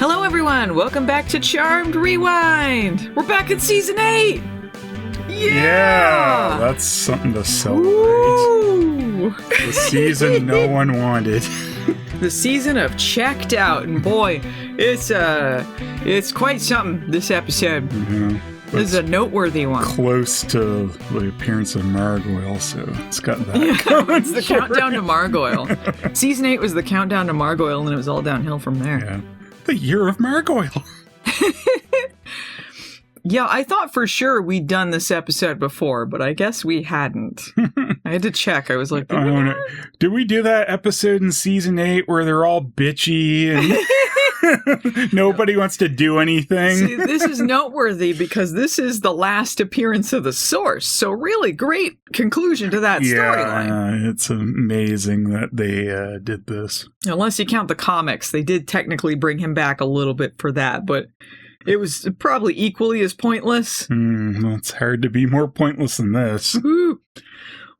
Hello everyone, welcome back to Charmed Rewind. We're back in season 8. Yeah, that's something to celebrate. Ooh. The season no one wanted. The season of Checked Out, and boy, it's quite something, this episode. Mm-hmm. This is a noteworthy one. Close to the appearance of Margoyle, so it's got that. Yeah, it's the countdown to Margoyle. Season 8 was the countdown to Margoyle, and then it was all downhill from there. Yeah. The year of Margoyle. Yeah, I thought for sure we'd done this episode before, but I guess we hadn't. I had to check. I was like, did we do that episode in season 8 where they're all bitchy and nobody wants to do anything? See, this is noteworthy because this is the last appearance of the Source. So really great conclusion to that storyline. It's amazing that they did this. Unless you count the comics, they did technically bring him back a little bit for that, but it was probably equally as pointless. It's hard to be more pointless than this. Woo.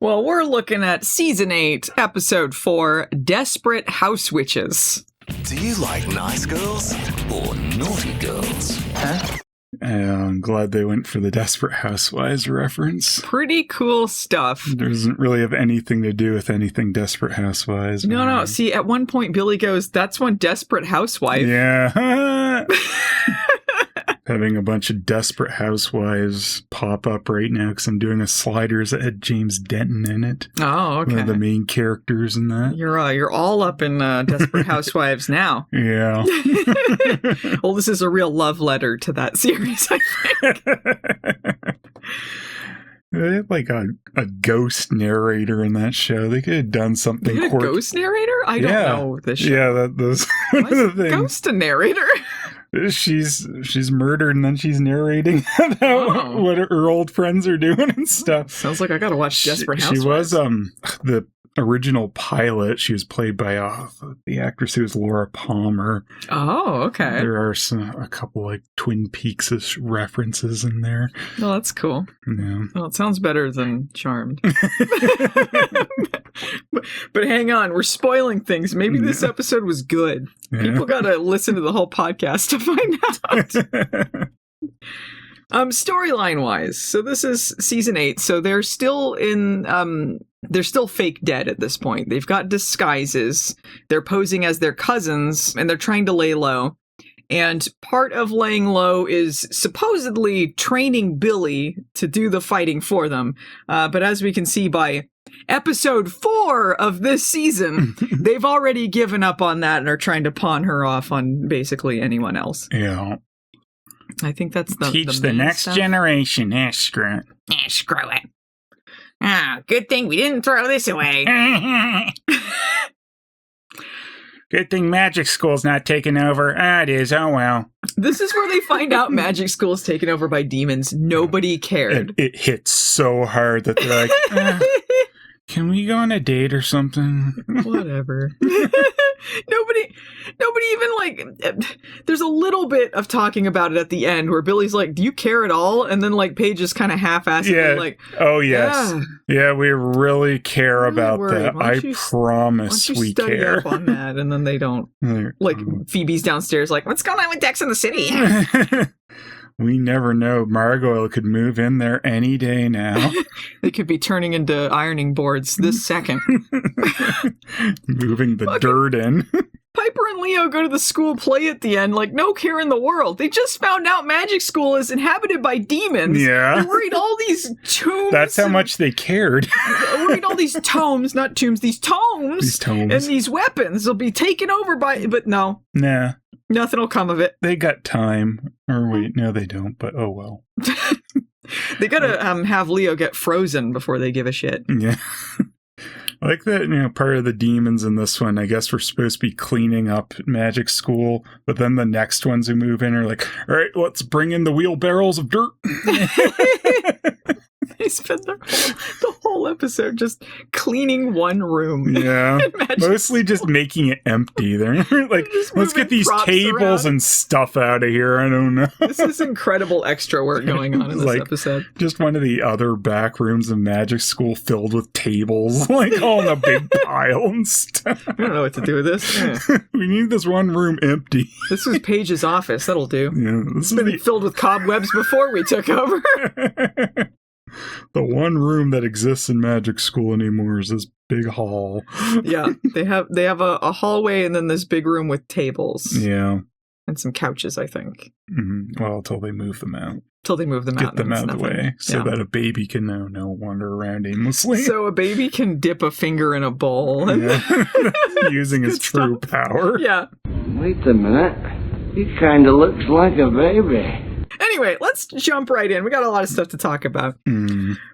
Well, we're looking at Season 8, Episode 4, Desperate Housewitches. Do you like nice girls or naughty girls? Huh? I'm glad they went for the Desperate Housewives reference. Pretty cool stuff. It doesn't really have anything to do with anything Desperate Housewives. No. See, at one point, Billy goes, "That's one desperate housewife." Yeah. Having a bunch of Desperate Housewives pop up right now because I'm doing a Sliders that had James Denton in it. Oh, okay. One of the main characters in that. You're all up in Desperate Housewives now. Yeah. Well, this is a real love letter to that series, I think. They had like a ghost narrator in that show. They could have done something. They had a ghost narrator? I don't know this show. Yeah, that's one of the things. Ghost a narrator? She's murdered and then she's narrating about what her old friends are doing and stuff. Sounds like I gotta watch Desperate Housewives. She was the original pilot. She was played by the actress who was Laura Palmer. Oh, okay. There are a couple like Twin Peaks-ish references in there. Oh, that's cool. Yeah. Well, it sounds better than Charmed. But hang on, we're spoiling things. Maybe this episode was good. Yeah. People gotta listen to the whole podcast to find out. Storyline wise, so this is season 8, so they're still they're still fake dead at this point. They've got disguises. They're posing as their cousins, and they're trying to lay low. And part of laying low is supposedly training Billy to do the fighting for them. But as we can see by episode 4 of this season, they've already given up on that and are trying to pawn her off on basically anyone else. Yeah. I think that's Teach the next stuff. generation. Screw it. Screw it. Good thing we didn't throw this away. Good thing magic school's not taken over. It is. Oh, well. This is where they find out magic school's taken over by demons. Nobody cared. It hits so hard that they're like, can we go on a date or something? Whatever. Nobody even like, there's a little bit of talking about it at the end where Billy's like, do you care at all? And then like Paige is kind of half-assedly like, oh yes. Yeah, we really care about that. I promise we study care. Up on that, and then they don't. Like Phoebe's downstairs like, what's going on with Dex in the City? We never know. Margoyle could move in there any day now. They could be turning into ironing boards this second. Moving the dirt in. Piper and Leo go to the school play at the end, like, no care in the world. They just found out magic school is inhabited by demons. Yeah. They read all these tombs. That's how much they cared. Read all these tomes, not tombs, these tomes. These tomes. And these weapons will be taken over by, but no. Nah. Nothing will come of it. They got time. Or wait, no they don't, but oh well. They gotta have Leo get frozen before they give a shit. Yeah. I like that, part of the demons in this one, I guess we're supposed to be cleaning up magic school, but then the next ones who move in are like, all right, let's bring in the wheelbarrows of dirt. They spend the whole episode just cleaning one room. Yeah. Mostly just making it empty. They're like, let's get these tables and stuff out of here. I don't know. This is incredible extra work going on in this episode. Just one of the other back rooms of magic school filled with tables, like all in a big pile and stuff. I don't know what to do with this. Yeah. We need this one room empty. This was Paige's office. That'll do. Yeah, it's been filled with cobwebs before we took over. The one room that exists in magic school anymore is this big hall. Yeah, they have a hallway and then this big room with tables. Yeah. And some couches, I think. Mm-hmm. Well, until they move them out. Till they move them out. Get them out of the way so that a baby can now wander around aimlessly. So a baby can dip a finger in a bowl. Using his true power. Yeah. Wait a minute. He kind of looks like a baby. Anyway, let's jump right in. We got a lot of stuff to talk about.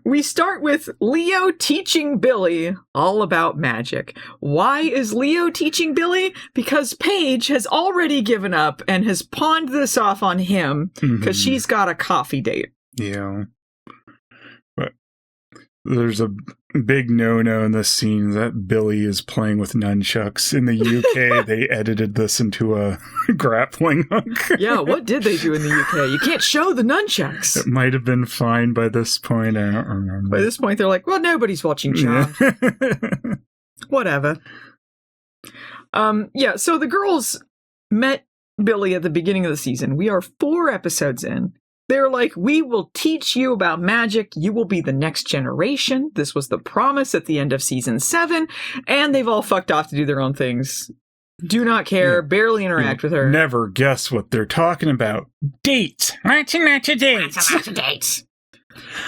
We start with Leo teaching Billy all about magic. Why is Leo teaching Billy? Because Paige has already given up and has pawned this off on him because she's got a coffee date. Yeah. But there's a big no-no in this scene that Billy is playing with nunchucks. In the UK, they edited this into a grappling hook. Yeah, what did they do in the UK? You can't show the nunchucks. It might have been fine by this point. I don't remember. By this point, they're like, well, nobody's watching Charmed. Yeah. Whatever. So the girls met Billy at the beginning of the season. We are 4 episodes in. They're like, we will teach you about magic. You will be the next generation. This was the promise at the end of season 7. And they've all fucked off to do their own things. Do not care. Barely interact with her. Never guess what they're talking about. Dates. Lots and lots of dates.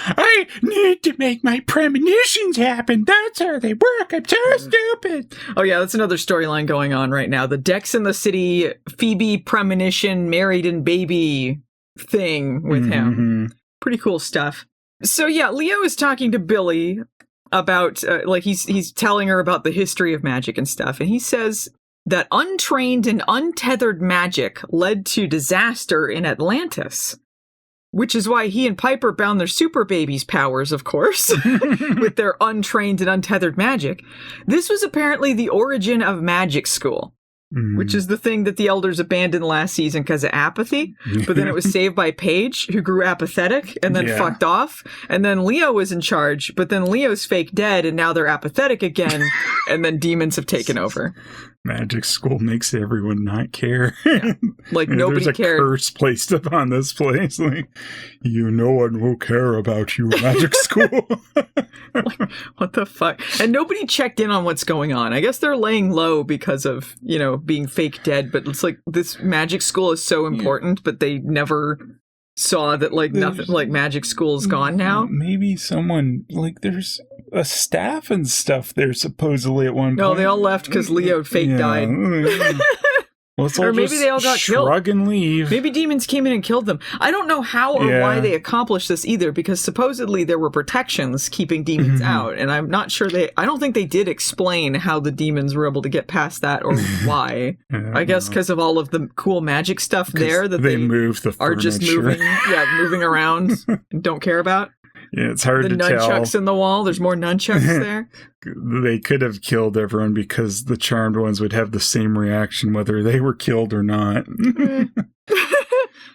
I need to make my premonitions happen. That's how they work. I'm so stupid. Oh, yeah, that's another storyline going on right now. The Dex in the City, Phoebe premonition, married and baby thing with him. Pretty cool stuff. So yeah, Leo is talking to Billy about he's telling her about the history of magic and stuff, and he says that untrained and untethered magic led to disaster in Atlantis, which is why he and Piper bound their super babies' powers, of course, with their untrained and untethered magic. This was apparently the origin of magic school. Which is the thing that the elders abandoned last season because of apathy. But then it was saved by Paige, who grew apathetic and then fucked off. And then Leo was in charge, but then Leo's fake dead and now they're apathetic again. And then demons have taken over. Magic school makes everyone not care. Yeah. Like nobody cared. There's a curse placed upon this place. Like, no one will care about you, magic school. Like, what the fuck? And nobody checked in on what's going on. I guess they're laying low because of, being fake dead. But it's like this magic school is so important, but they never saw that nothing like magic school is gone now. Maybe someone there's a staff and stuff there supposedly at one point. No, they all left because Leo fake died. Well, or maybe they all got killed. Shrug and leave. Maybe demons came in and killed them. I don't know how or why they accomplished this either, because supposedly there were protections keeping demons out, and I'm not sure I don't think they did explain how the demons were able to get past that or why. I guess because of all of the cool magic stuff there that they move the furniture. Are just moving around and don't care about. Yeah, it's hard to tell. The nunchucks in the wall. There's more nunchucks there. They could have killed everyone because the charmed ones would have the same reaction whether they were killed or not.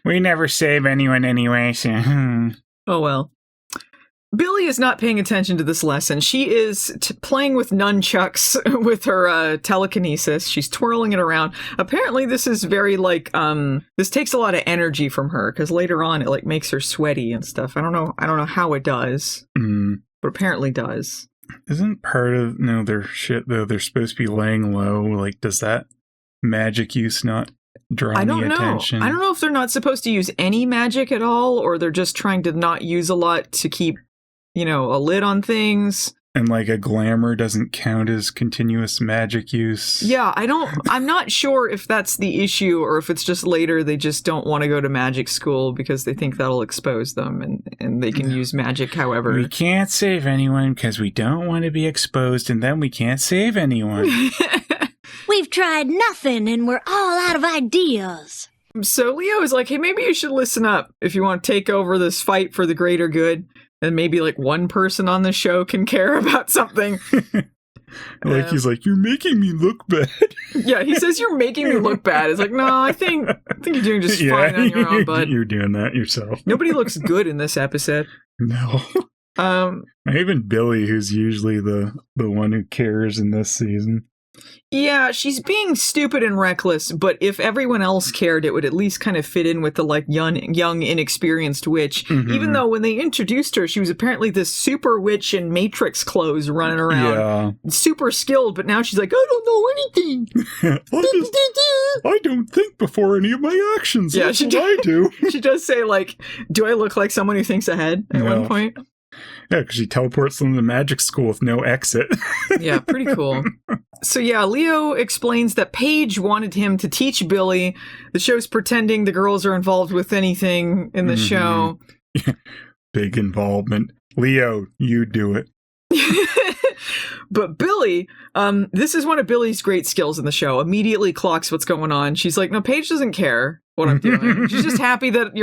We never save anyone anyway, so... Oh, well. Billy is not paying attention to this lesson. She is playing with nunchucks with her telekinesis. She's twirling it around. Apparently, this is very this takes a lot of energy from her because later on it makes her sweaty and stuff. I don't know how it does, but apparently does. Isn't part of their shit though? They're supposed to be laying low. Does that magic use not draw any attention? I don't know if they're not supposed to use any magic at all, or they're just trying to not use a lot to keep a lid on things. And a glamour doesn't count as continuous magic use. Yeah, I'm not sure if that's the issue or if it's just later they just don't want to go to magic school because they think that'll expose them and they can use magic however. We can't save anyone because we don't want to be exposed, and then we can't save anyone. We've tried nothing and we're all out of ideas. So Leo is like, hey, maybe you should listen up if you want to take over this fight for the greater good. And maybe like one person on the show can care about something. He's like, you're making me look bad. Yeah, he says you're making me look bad. It's like, no, I think you're doing just fine on your own, bud. You're doing that yourself. Nobody looks good in this episode. No. Even Billy, who's usually the one who cares in this season. Yeah, she's being stupid and reckless, but if everyone else cared, it would at least kind of fit in with the like young inexperienced witch. Mm-hmm. Even though when they introduced her, she was apparently this super witch in Matrix clothes running around. Yeah. Super skilled, but now she's like, I don't know anything. I don't think before any of my actions. Yeah, that's what I do. She does say, like, do I look like someone who thinks ahead at one point? Yeah, because she teleports them to magic school with no exit. Yeah, pretty cool. So yeah, Leo explains that Paige wanted him to teach Billy. The show's pretending the girls are involved with anything in the show. Big involvement. Leo, you do it. But Billy, this is one of Billy's great skills in the show, immediately clocks what's going on. She's like, no, Paige doesn't care what I'm doing. She's just happy that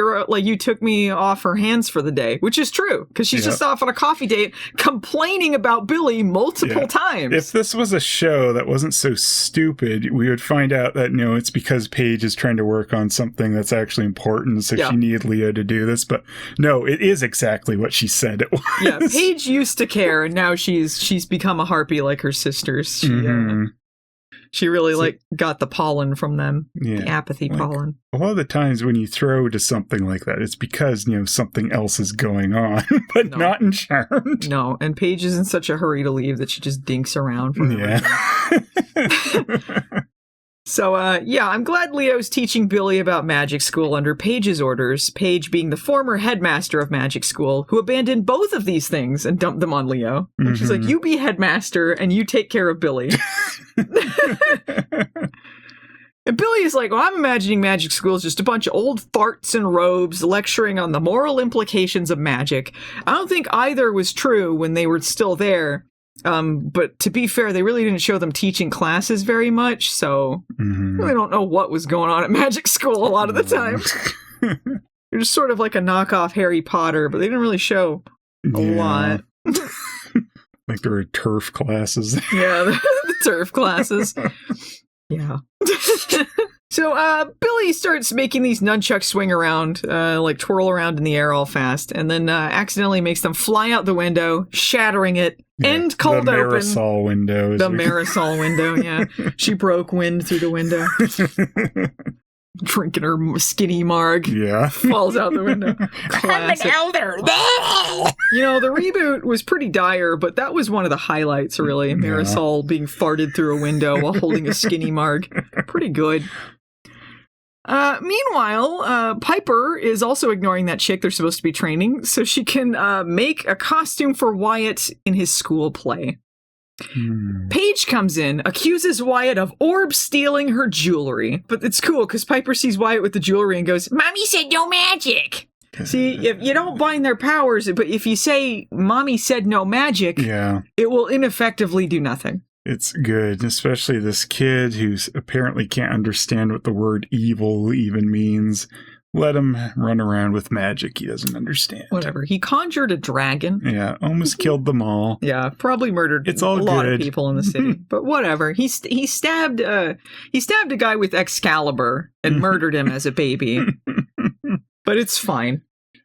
you took me off her hands for the day, which is true, because she's just off on a coffee date complaining about Billy multiple times. If this was a show that wasn't so stupid, we would find out that, no, it's because Paige is trying to work on something that's actually important, so she needed Leo to do this. But no, it is exactly what she said it was. Yeah, Paige used to care, and now she's become a harpy like her sisters. She really got the pollen from them, the apathy pollen. A lot of the times when you throw to something like that, it's because, something else is going on, but not in Charmed. No, and Paige is in such a hurry to leave that she just dinks around for So, I'm glad Leo's teaching Billy about magic school under Paige's orders, Paige being the former headmaster of magic school, who abandoned both of these things and dumped them on Leo. And she's like, you be headmaster and you take care of Billy. And Billy is like, well, I'm imagining magic school is just a bunch of old farts in robes lecturing on the moral implications of magic. I don't think either was true when they were still there. But to be fair, they really didn't show them teaching classes very much, so I really don't know what was going on at magic school a lot of the time. They're just sort of like a knockoff Harry Potter, but they didn't really show a lot. Like there were turf classes. Yeah, the turf classes. Yeah. So Billy starts making these nunchucks swing around, twirl around in the air all fast, and then accidentally makes them fly out the window, shattering it. End cold open. The Marisol window. The Marisol window, yeah. She broke wind through the window. Drinking her skinny marg. Yeah. Falls out the window. Classic. I'm an elder. The reboot was pretty dire, but that was one of the highlights, really. Marisol being farted through a window while holding a skinny marg. Pretty good. Meanwhile, Piper is also ignoring that chick they're supposed to be training so she can make a costume for Wyatt in his school play. Paige comes in, accuses Wyatt of orb stealing her jewelry. But it's cool because Piper sees Wyatt with the jewelry and goes, Mommy said no magic! See, if you don't bind their powers, but if you say Mommy said no magic, it will ineffectively do nothing. It's good, especially this kid who apparently can't understand what the word evil even means. Let him run around with magic he doesn't understand. Whatever. He conjured a dragon. Yeah, almost killed them all. Yeah, probably murdered a lot of people in the city. But whatever. He stabbed a guy with Excalibur and murdered him as a baby. But it's fine.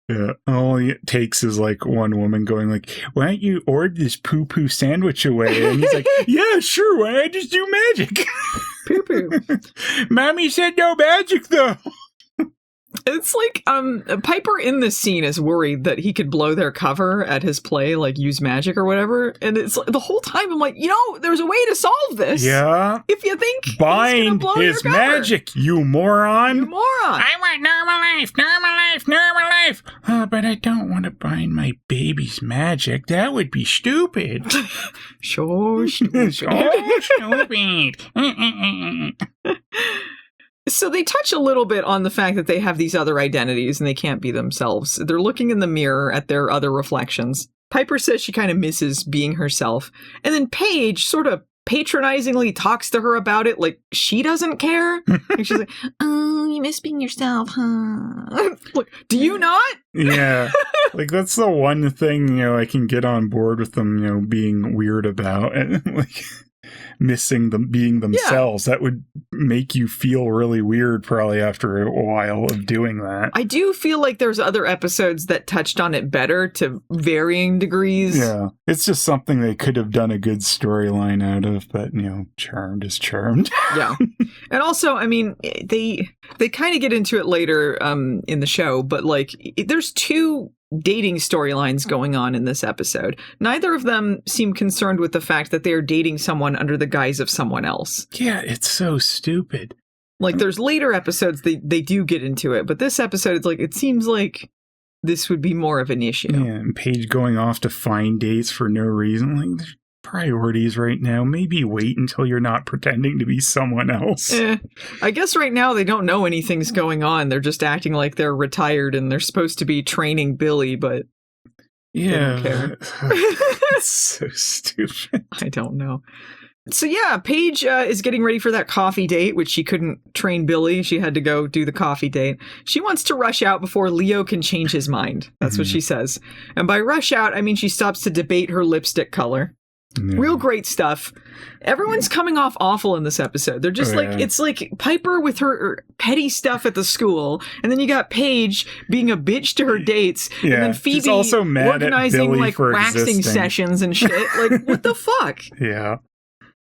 Yeah, all it takes is one woman going why don't you order this poo-poo sandwich away? And he's like, yeah, sure, why don't I just do magic? Poo-poo. Mommy said no magic, though. It's Piper in this scene is worried that he could blow their cover at his play, use magic or whatever. And it's the whole time I'm like, there's a way to solve this. Yeah. If you think bind his magic, you moron. You moron. I want normal life. Oh, but I don't want to bind my baby's magic. That would be stupid. So stupid. So they touch a little bit on the fact that they have these other identities and they can't be themselves. They're looking in the mirror at their other reflections. Piper says she kind of misses being herself. And then Paige sort of patronizingly talks to her about it like she doesn't care. And she's like, oh, you miss being yourself, huh? Look, do you not? Yeah. Like, that's the one thing, I can get on board with them, being weird about, and like missing them being themselves. That would make you feel really weird probably after a while of doing that. I do feel like there's other episodes that touched on it better to varying degrees. Yeah. It's just something they could have done a good storyline out of, but, charmed is charmed. Yeah. And also, I mean, they kind of get into it later in the show, but like there's two dating storylines going on in this episode. Neither of them seem concerned with the fact that they are dating someone under the guise of someone else. Yeah, it's so stupid. Like, there's later episodes they do get into it, but this episode, it's like, it seems like this would be more of an issue. Yeah, and Paige going off to find dates for no reason. Like, there's priorities right now. Maybe wait until you're not pretending to be someone else. I guess right now they don't know anything's going on. They're just acting like they're retired and they're supposed to be training Billy, but yeah, they don't care. It's so stupid. I don't know. So yeah, Paige is getting ready for that coffee date, which she couldn't train Billy. She had to go do the coffee date. She wants to rush out before Leo can change his mind. That's what she says. And by rush out, I mean she stops to debate her lipstick color. Yeah. Real great stuff. Everyone's coming off awful in this episode. They're just it's like Piper with her petty stuff at the school, and then you got Paige being a bitch to her dates, and then Phoebe also mad organizing like waxing sessions and shit. Like, what the fuck? Yeah.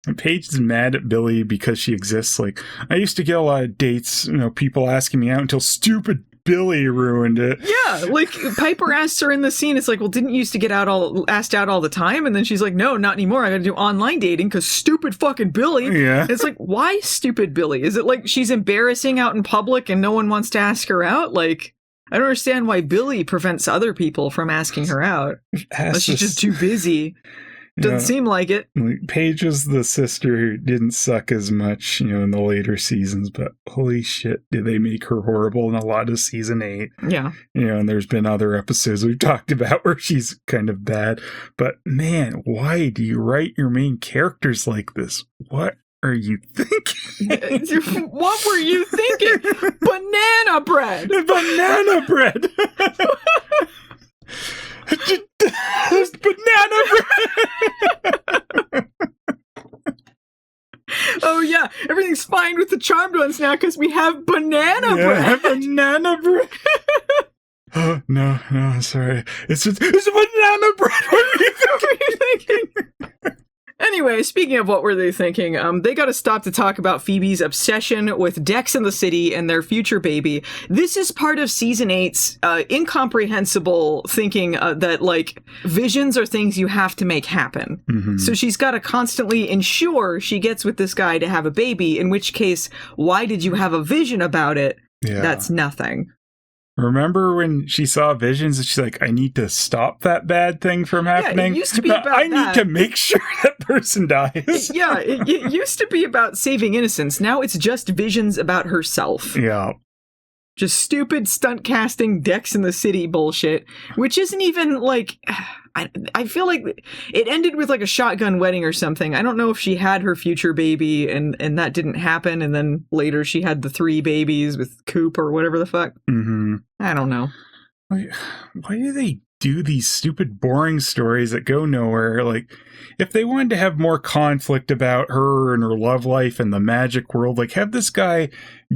And Paige is mad at Billy because she exists. Like, I used to get a lot of dates, people asking me out until stupid Billy ruined it. Yeah, like Piper asks her in the scene, it's like, well, didn't you used to get asked out all the time? And then she's like, no, not anymore. I gotta do online dating because stupid fucking Billy. Yeah. It's like, why stupid Billy? Is it like she's embarrassing out in public and no one wants to ask her out? Like, I don't understand why Billy prevents other people from asking her out. Unless she's just too busy. Doesn't seem like it. Paige is the sister who didn't suck as much, in the later seasons, but holy shit, did they make her horrible in a lot of season 8. Yeah. And there's been other episodes we've talked about where she's kind of bad. But man, why do you write your main characters like this? What are you thinking? What were you thinking? Banana bread! Banana bread! There's banana bread! Oh yeah, everything's fine with the charmed ones now because we have banana bread. Banana bread. Oh no, sorry. It's a banana bread. What are you thinking? Anyway, speaking of what were they thinking, they got to stop to talk about Phoebe's obsession with Dex in the City and their future baby. This is part of season 8's incomprehensible thinking that, like, visions are things you have to make happen. Mm-hmm. So she's got to constantly ensure she gets with this guy to have a baby, in which case, why did you have a vision about it? Yeah. That's nothing. Remember when she saw visions and she's like, I need to stop that bad thing from happening? Yeah, it used to be about I need to make sure that person dies. Yeah, it used to be about saving innocence. Now it's just visions about herself. Yeah. Just stupid stunt casting Dex in the City bullshit, which isn't even like... I feel like it ended with like a shotgun wedding or something. I don't know if she had her future baby and that didn't happen, and then later she had the 3 babies with Coop or whatever the fuck. Mm-hmm. I don't know. Why do they do these stupid, boring stories that go nowhere? Like, if they wanted to have more conflict about her and her love life and the magic world, like, have this guy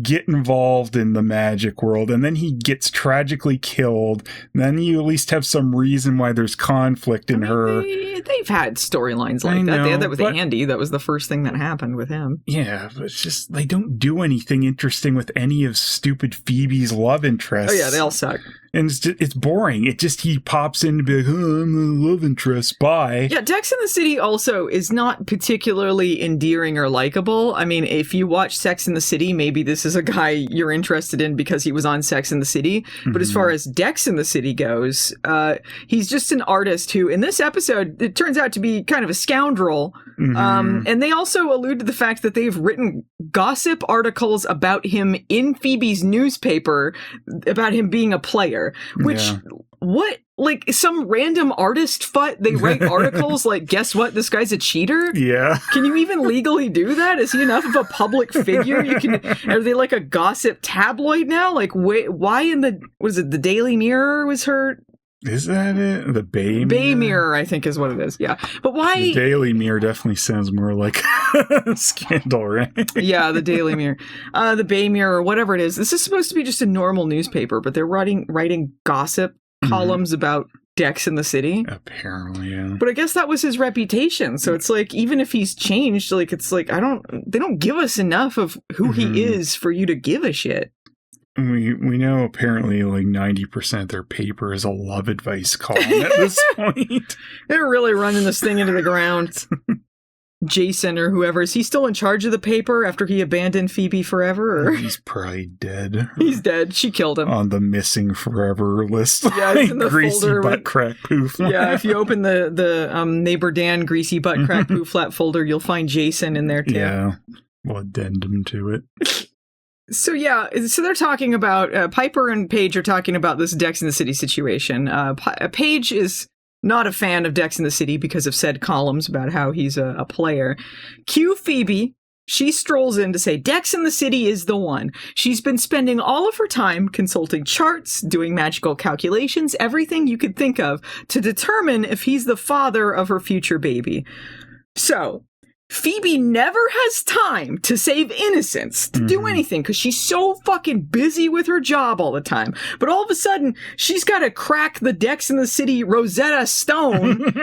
get involved in the magic world and then he gets tragically killed. And then you at least have some reason why there's conflict in her. They've had storylines like that. They had that with Andy. That was the first thing that happened with him. Yeah, but it's just, they don't do anything interesting with any of stupid Phoebe's love interests. Oh yeah, they all suck. And it's boring. He pops in to be like, oh, I'm the love interest, bye. Yeah, Dex in the City also is not particularly endearing or likable. I mean, if you watch Sex in the City, maybe this is a guy you're interested in because he was on Sex in the City. But as far as Dex in the City goes, he's just an artist who, in this episode, it turns out to be kind of a scoundrel. Mm-hmm. And they also allude to the fact that they've written gossip articles about him in Phoebe's newspaper about him being a player, which... Yeah. What like some random artist they write articles like, guess what, this guy's a cheater? Yeah. Can you even legally do that? Is he enough of a public figure? Are they like a gossip tabloid now? Like, why was it the Daily Mirror was her? Is that it? The Bay Mirror? Bay Mirror, I think is what it is. Yeah. But why? The Daily Mirror definitely sounds more like a scandal, right? Yeah, the Daily Mirror. The Bay Mirror, or whatever it is. This is supposed to be just a normal newspaper, but they're writing gossip columns about Dex in the City. Apparently, yeah. But I guess that was his reputation. So it's like, even if he's changed, like, it's like, they don't give us enough of who he is for you to give a shit. We know apparently like 90% of their paper is a love advice column at this point. They're really running this thing into the ground. Jason or whoever, is he still in charge of the paper after he abandoned Phoebe forever? Or? He's probably dead. He's dead. She killed him. On the missing forever list. Yeah, it's in the greasy folder butt crack poof. Yeah, if you open the neighbor Dan greasy butt crack poof flat folder, you'll find Jason in there too. Yeah, we'll addendum to it. So they're talking about, Piper and Paige are talking about this Dex in the City situation. Paige is not a fan of Dex in the City because of said columns about how he's a player. Cue Phoebe. She strolls in to say Dex in the City is the one. She's been spending all of her time consulting charts, doing magical calculations, everything you could think of, to determine if he's the father of her future baby. So Phoebe never has time to save innocence, to do anything, because she's so fucking busy with her job all the time. But all of a sudden, she's got to crack the Dex in the City Rosetta Stone,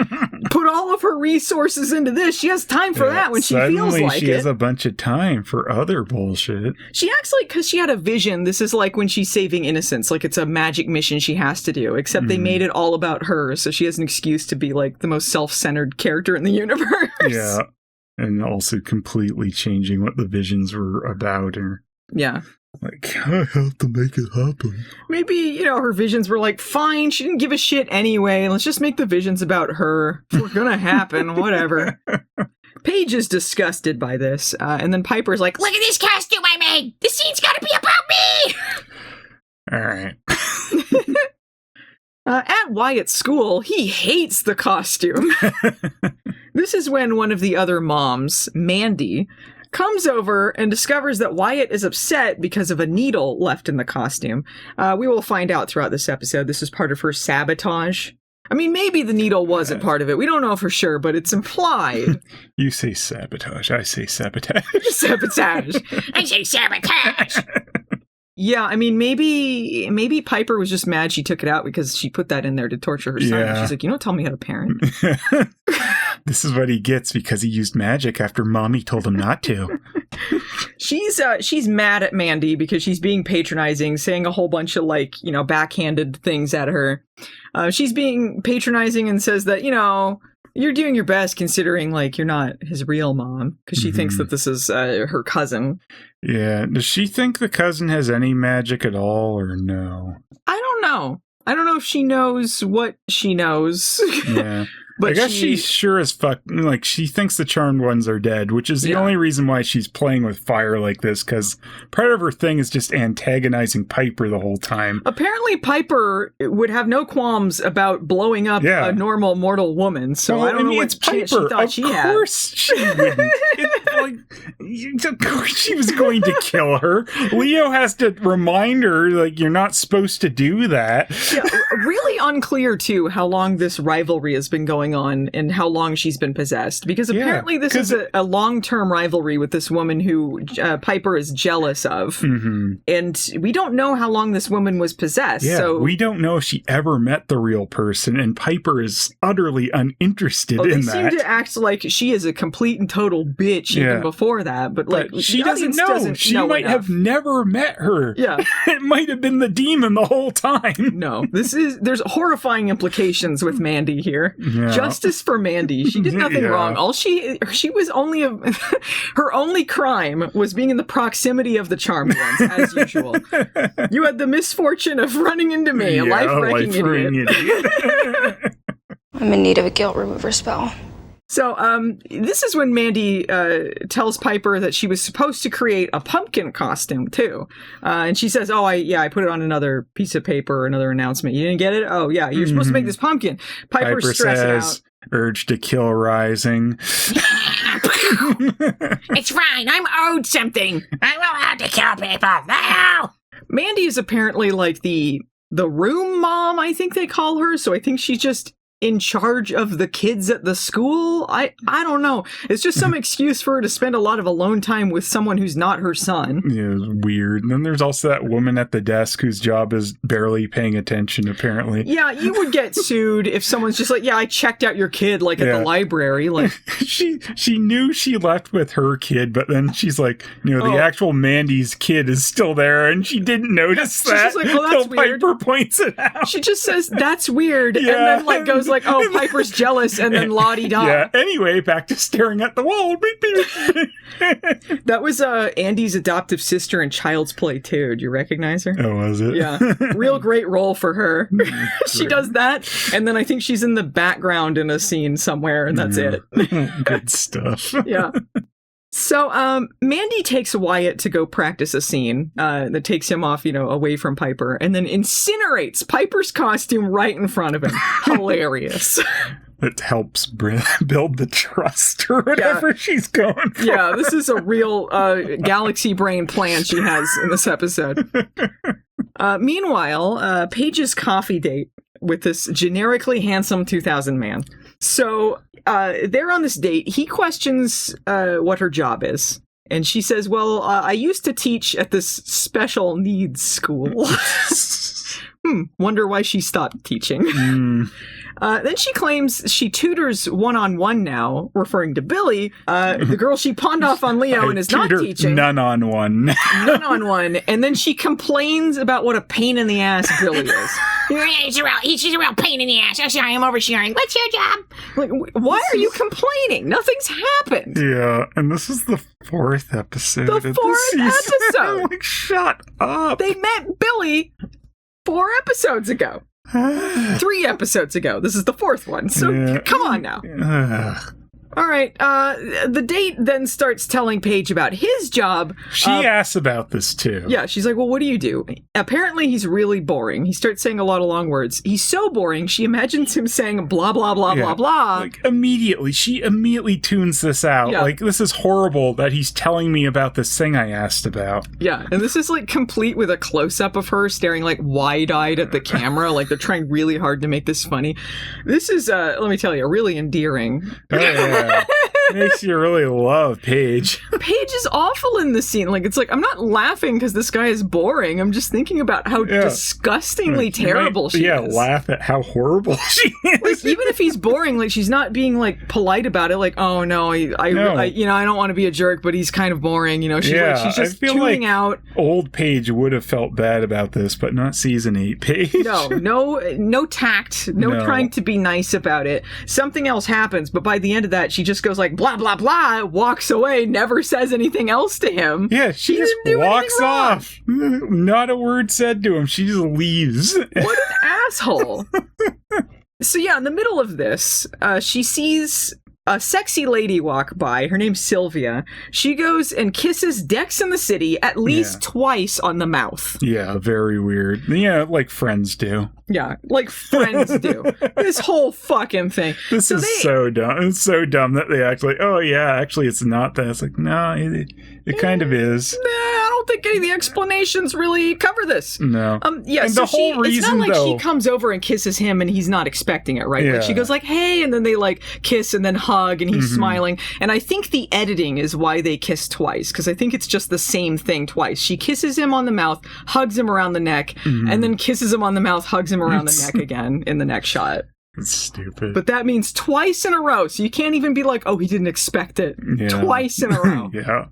put all of her resources into this. She has time for that when she feels like she has a bunch of time for other bullshit. She acts like, because she had a vision, this is like when she's saving innocence, like it's a magic mission she has to do, except they made it all about her, so she has an excuse to be like the most self-centered character in the universe. Yeah. And also completely changing what the visions were about. Or, yeah. Like, I have to make it happen. Maybe, her visions were like, fine, she didn't give a shit anyway. Let's just make the visions about her. It's gonna happen, whatever. Paige is disgusted by this. And then Piper's like, look at this costume I made! This scene's gotta be about me! Alright. At Wyatt's school, he hates the costume. This is when one of the other moms, Mandi, comes over and discovers that Wyatt is upset because of a needle left in the costume. We will find out throughout this episode this is part of her sabotage. I mean, maybe the needle wasn't part of it. We don't know for sure, but it's implied. You say sabotage. I say sabotage. Sabotage. I say sabotage. Yeah, I mean, maybe Piper was just mad she took it out because she put that in there to torture her son. Yeah. She's like, you don't tell me how to parent. This is what he gets because he used magic after Mommy told him not to. She's mad at Mandi because she's being patronizing, saying a whole bunch of backhanded things at her. She's being patronizing and says that, you're doing your best considering you're not his real mom, because she thinks that this is her cousin. Yeah. Does she think the cousin has any magic at all or no? I don't know. I don't know if she knows what she knows. Yeah. But I guess she's sure as fuck, she thinks the Charmed Ones are dead, which is the only reason why she's playing with fire like this, because part of her thing is just antagonizing Piper the whole time. Apparently Piper would have no qualms about blowing up a normal mortal woman, so I don't know what chance she thought she had. Of course she wouldn't. Of course she was going to kill her. Leo has to remind her, you're not supposed to do that. Yeah, really unclear, too, how long this rivalry has been going on and how long she's been possessed, because apparently this is a long-term rivalry with this woman who Piper is jealous of, and we don't know how long this woman was possessed. Yeah, so we don't know if she ever met the real person, and Piper is utterly uninterested in that. They seem to act like she is a complete and total bitch even before that, but she doesn't know. She might have never met her. Yeah. It might have been the demon the whole time. No, there's horrifying implications with Mandi here. Yeah. Justice for Mandi. She did nothing wrong. All she was only her only crime was being in the proximity of the Charmed Ones, as usual. You had the misfortune of running into me, a life-wrecking idiot. I'm in need of a guilt remover spell. So, this is when Mandi tells Piper that she was supposed to create a pumpkin costume, too. And she says, I put it on another piece of paper, another announcement. You didn't get it? Oh, yeah, you're supposed to make this pumpkin. Piper's stressing out. Urge to kill rising. It's fine. I'm owed something. I'm allowed to kill people now. Mandi is apparently like the room mom, I think they call her. So I think she's just in charge of the kids at the school. I don't know. It's just some excuse for her to spend a lot of alone time with someone who's not her son. Yeah, it's weird. And then there's also that woman at the desk whose job is barely paying attention, apparently. Yeah, you would get sued if someone's just like, yeah, I checked out your kid, like, at the library. Like, she knew she left with her kid, but then she's like, the actual Mandi's kid is still there, and she didn't notice that. She's like, well, that's weird. Piper points it out. She just says, that's weird, and then, like, goes like, oh, Piper's jealous, and then la-di-da. Yeah, anyway, back to staring at the wall. That was Andy's adoptive sister in Child's Play, too. Do you recognize her? Oh, was it? Yeah. Real great role for her. She does that, and then I think she's in the background in a scene somewhere, and that's it. Good stuff. Yeah. So, Mandi takes Wyatt to go practice a scene that takes him off, away from Piper, and then incinerates Piper's costume right in front of him. Hilarious. It helps build the trust or whatever she's going for. Yeah, this is a real galaxy brain plan she has in this episode. Meanwhile, Paige's coffee date with this generically handsome 2000 man. So they're on this date. He questions what her job is. And she says, well, I used to teach at this special needs school. Wonder why she stopped teaching. Then she claims she tutors one-on-one now, referring to Billy, the girl she pawned off on Leo and is not teaching. None-on-one. None-on-one. And then she complains about what a pain in the ass Billy is. She's a real pain in the ass. I am oversharing. What's your job? Like, why are you complaining? Nothing's happened. Yeah, and this is the 4th episode. The 4th episode. Like, shut up. They met Billy 4 episodes ago. 3 episodes ago. This is the 4th one. So come on now. All right. The date then starts telling Paige about his job. She asks about this too. Yeah, she's like, well, what do you do? Apparently, he's really boring. He starts saying a lot of long words. He's so boring, she imagines him saying blah, blah, blah, blah, blah. Like, she immediately tunes this out. Yeah. Like, this is horrible that he's telling me about this thing I asked about. Yeah, and this is, like, complete with a close-up of her staring, like, wide-eyed at the camera. Like, they're trying really hard to make this funny. This is, let me tell you, really endearing. Oh, yeah. Makes you really love Paige. Paige is awful in this scene. Like, it's like, I'm not laughing because this guy is boring. I'm just thinking about how disgustingly terrible she is. Yeah, laugh at how horrible she is. Like, even if he's boring, like, she's not being, like, polite about it. Like, oh, no, I don't want to be a jerk, but he's kind of boring. She's she's just tuning out. Old Paige would have felt bad about this, but not season 8 Paige. No tact, no trying to be nice about it. Something else happens, but by the end of that, she just goes like, blah, blah, blah, walks away, never says anything else to him. Yeah, she just walks off. Not a word said to him. She just leaves. What an asshole. So yeah, in the middle of this, she sees a sexy lady walk by. Her name's Sylvia. She goes and kisses Dex in the City at least twice on the mouth. Yeah, very weird. Yeah, like friends do. Yeah, like friends do. This whole fucking thing. This is so dumb. It's so dumb that they actually, actually it's not that. It's like, no, it kind of is. Nah, I don't think any of the explanations really cover this. No. Yeah, and so the whole reason, it's not like she comes over and kisses him and he's not expecting it, right? Yeah. Like she goes like, hey, and then they like kiss and then hug and he's smiling. And I think the editing is why they kiss twice, because I think it's just the same thing twice. She kisses him on the mouth, hugs him around the neck, and then kisses him on the mouth, hugs him around the neck again in the next shot. It's stupid. But that means twice in a row, so you can't even be like, oh, he didn't expect it. Yeah. Twice in a row. Yeah.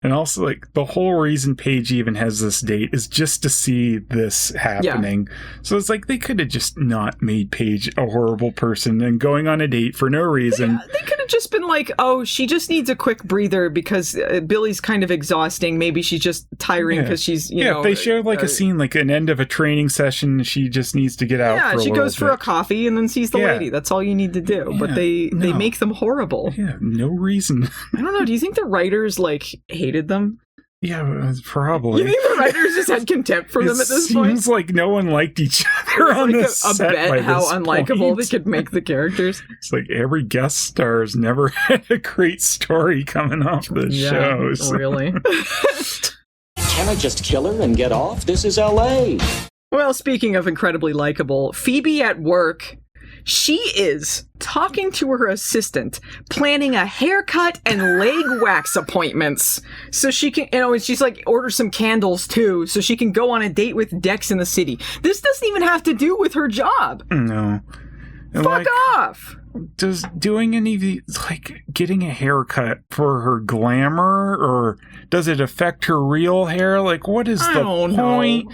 And also, like, the whole reason Paige even has this date is just to see this happening. Yeah. So it's like they could have just not made Paige a horrible person and going on a date for no reason. They could have just been like, oh, she just needs a quick breather because Billy's kind of exhausting. Maybe she's just tiring because she's, you know. Yeah, they showed like a scene, like an end of a training session. She just needs to get out for a little bit. Yeah, she goes for a coffee and then sees the lady. That's all you need to do. Yeah, but they make them horrible. Yeah, no reason. I don't know. Do you think the writers, like, hated them? Yeah, probably. You think the writers just had contempt for them at this point? It seems like no one liked each other on like this set. A bet how unlikable they could make the characters. It's like every guest star's never had a great story coming off the shows. Really? Can I just kill her and get off? This is LA. Well, speaking of incredibly likable, Phoebe at work, she is talking to her assistant, planning a haircut and leg wax appointments. So she can, you know, and she's like, order some candles too, so she can go on a date with Dex in the city. This doesn't even have to do with her job. No. Fuck off. Does doing any, like, getting a haircut for her glamour, or does it affect her real hair? Like, what is the point?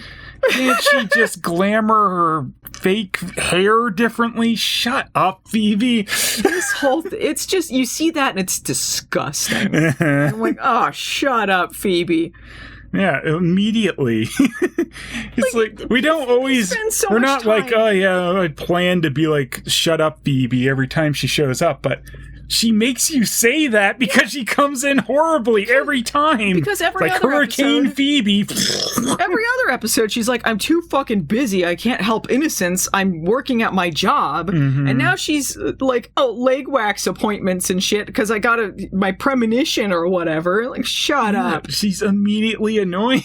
Can't she just glamour her fake hair differently? Shut up, Phoebe. This whole it's just, you see that and it's disgusting. I'm like, oh, shut up, Phoebe. Yeah, immediately. It's like we don't always, we're not time. Like, oh yeah, I plan to be like, shut up, Phoebe, every time she shows up, but she makes you say that because she comes in horribly every time. Because every like other Hurricane episode, Phoebe. Every other episode, she's like, I'm too fucking busy. I can't help innocence. I'm working at my job. Mm-hmm. And now she's like, oh, leg wax appointments and shit because I got my premonition or whatever. Like, shut up. She's immediately annoying.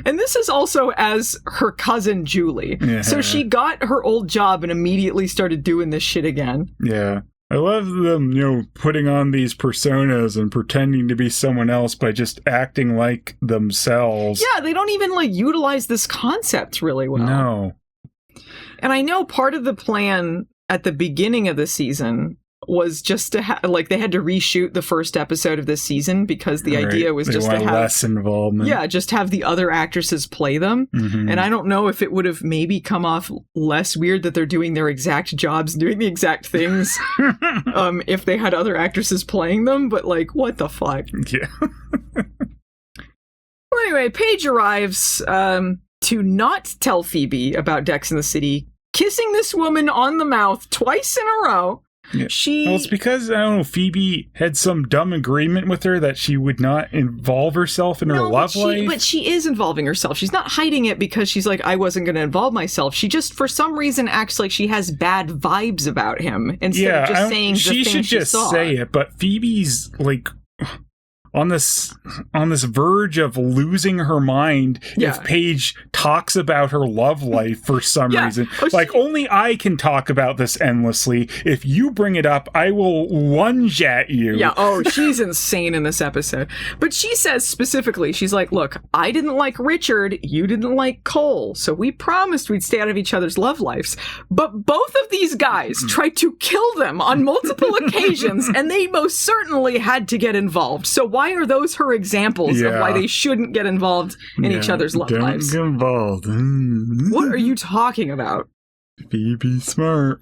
And this is also as her cousin Julie. Yeah. So she got her old job and immediately started doing this shit again. Yeah. I love them, you know, putting on these personas and pretending to be someone else by just acting like themselves. Yeah, they don't even, like, utilize this concept really well. No. And I know part of the plan at the beginning of the season was just to like, they had to reshoot the first episode of this season because the idea was just to have less involvement. Yeah, just have the other actresses play them. Mm-hmm. And I don't know if it would have maybe come off less weird that they're doing their exact jobs, doing the exact things, if they had other actresses playing them. But, like, what the fuck? Yeah. Well, anyway, Paige arrives to not tell Phoebe about Dex in the City, kissing this woman on the mouth twice in a row. Yeah. Well, it's because, I don't know, Phoebe had some dumb agreement with her that she would not involve herself in her love life. But she is involving herself. She's not hiding it because she's like, I wasn't going to involve myself. She just, for some reason, acts like she has bad vibes about him instead of just saying the thing she saw. She should just say it, but Phoebe's, like, on this verge of losing her mind if Paige talks about her love life for some reason. Like, only I can talk about this endlessly. If you bring it up, I will lunge at you. Yeah, she's insane in this episode. But she says specifically, she's like, look, I didn't like Richard, you didn't like Cole, so we promised we'd stay out of each other's love lives. But both of these guys tried to kill them on multiple occasions, and they most certainly had to get involved. So why are those her examples of why they shouldn't get involved in each other's love lives? Don't get involved. What are you talking about? Phoebe's smart.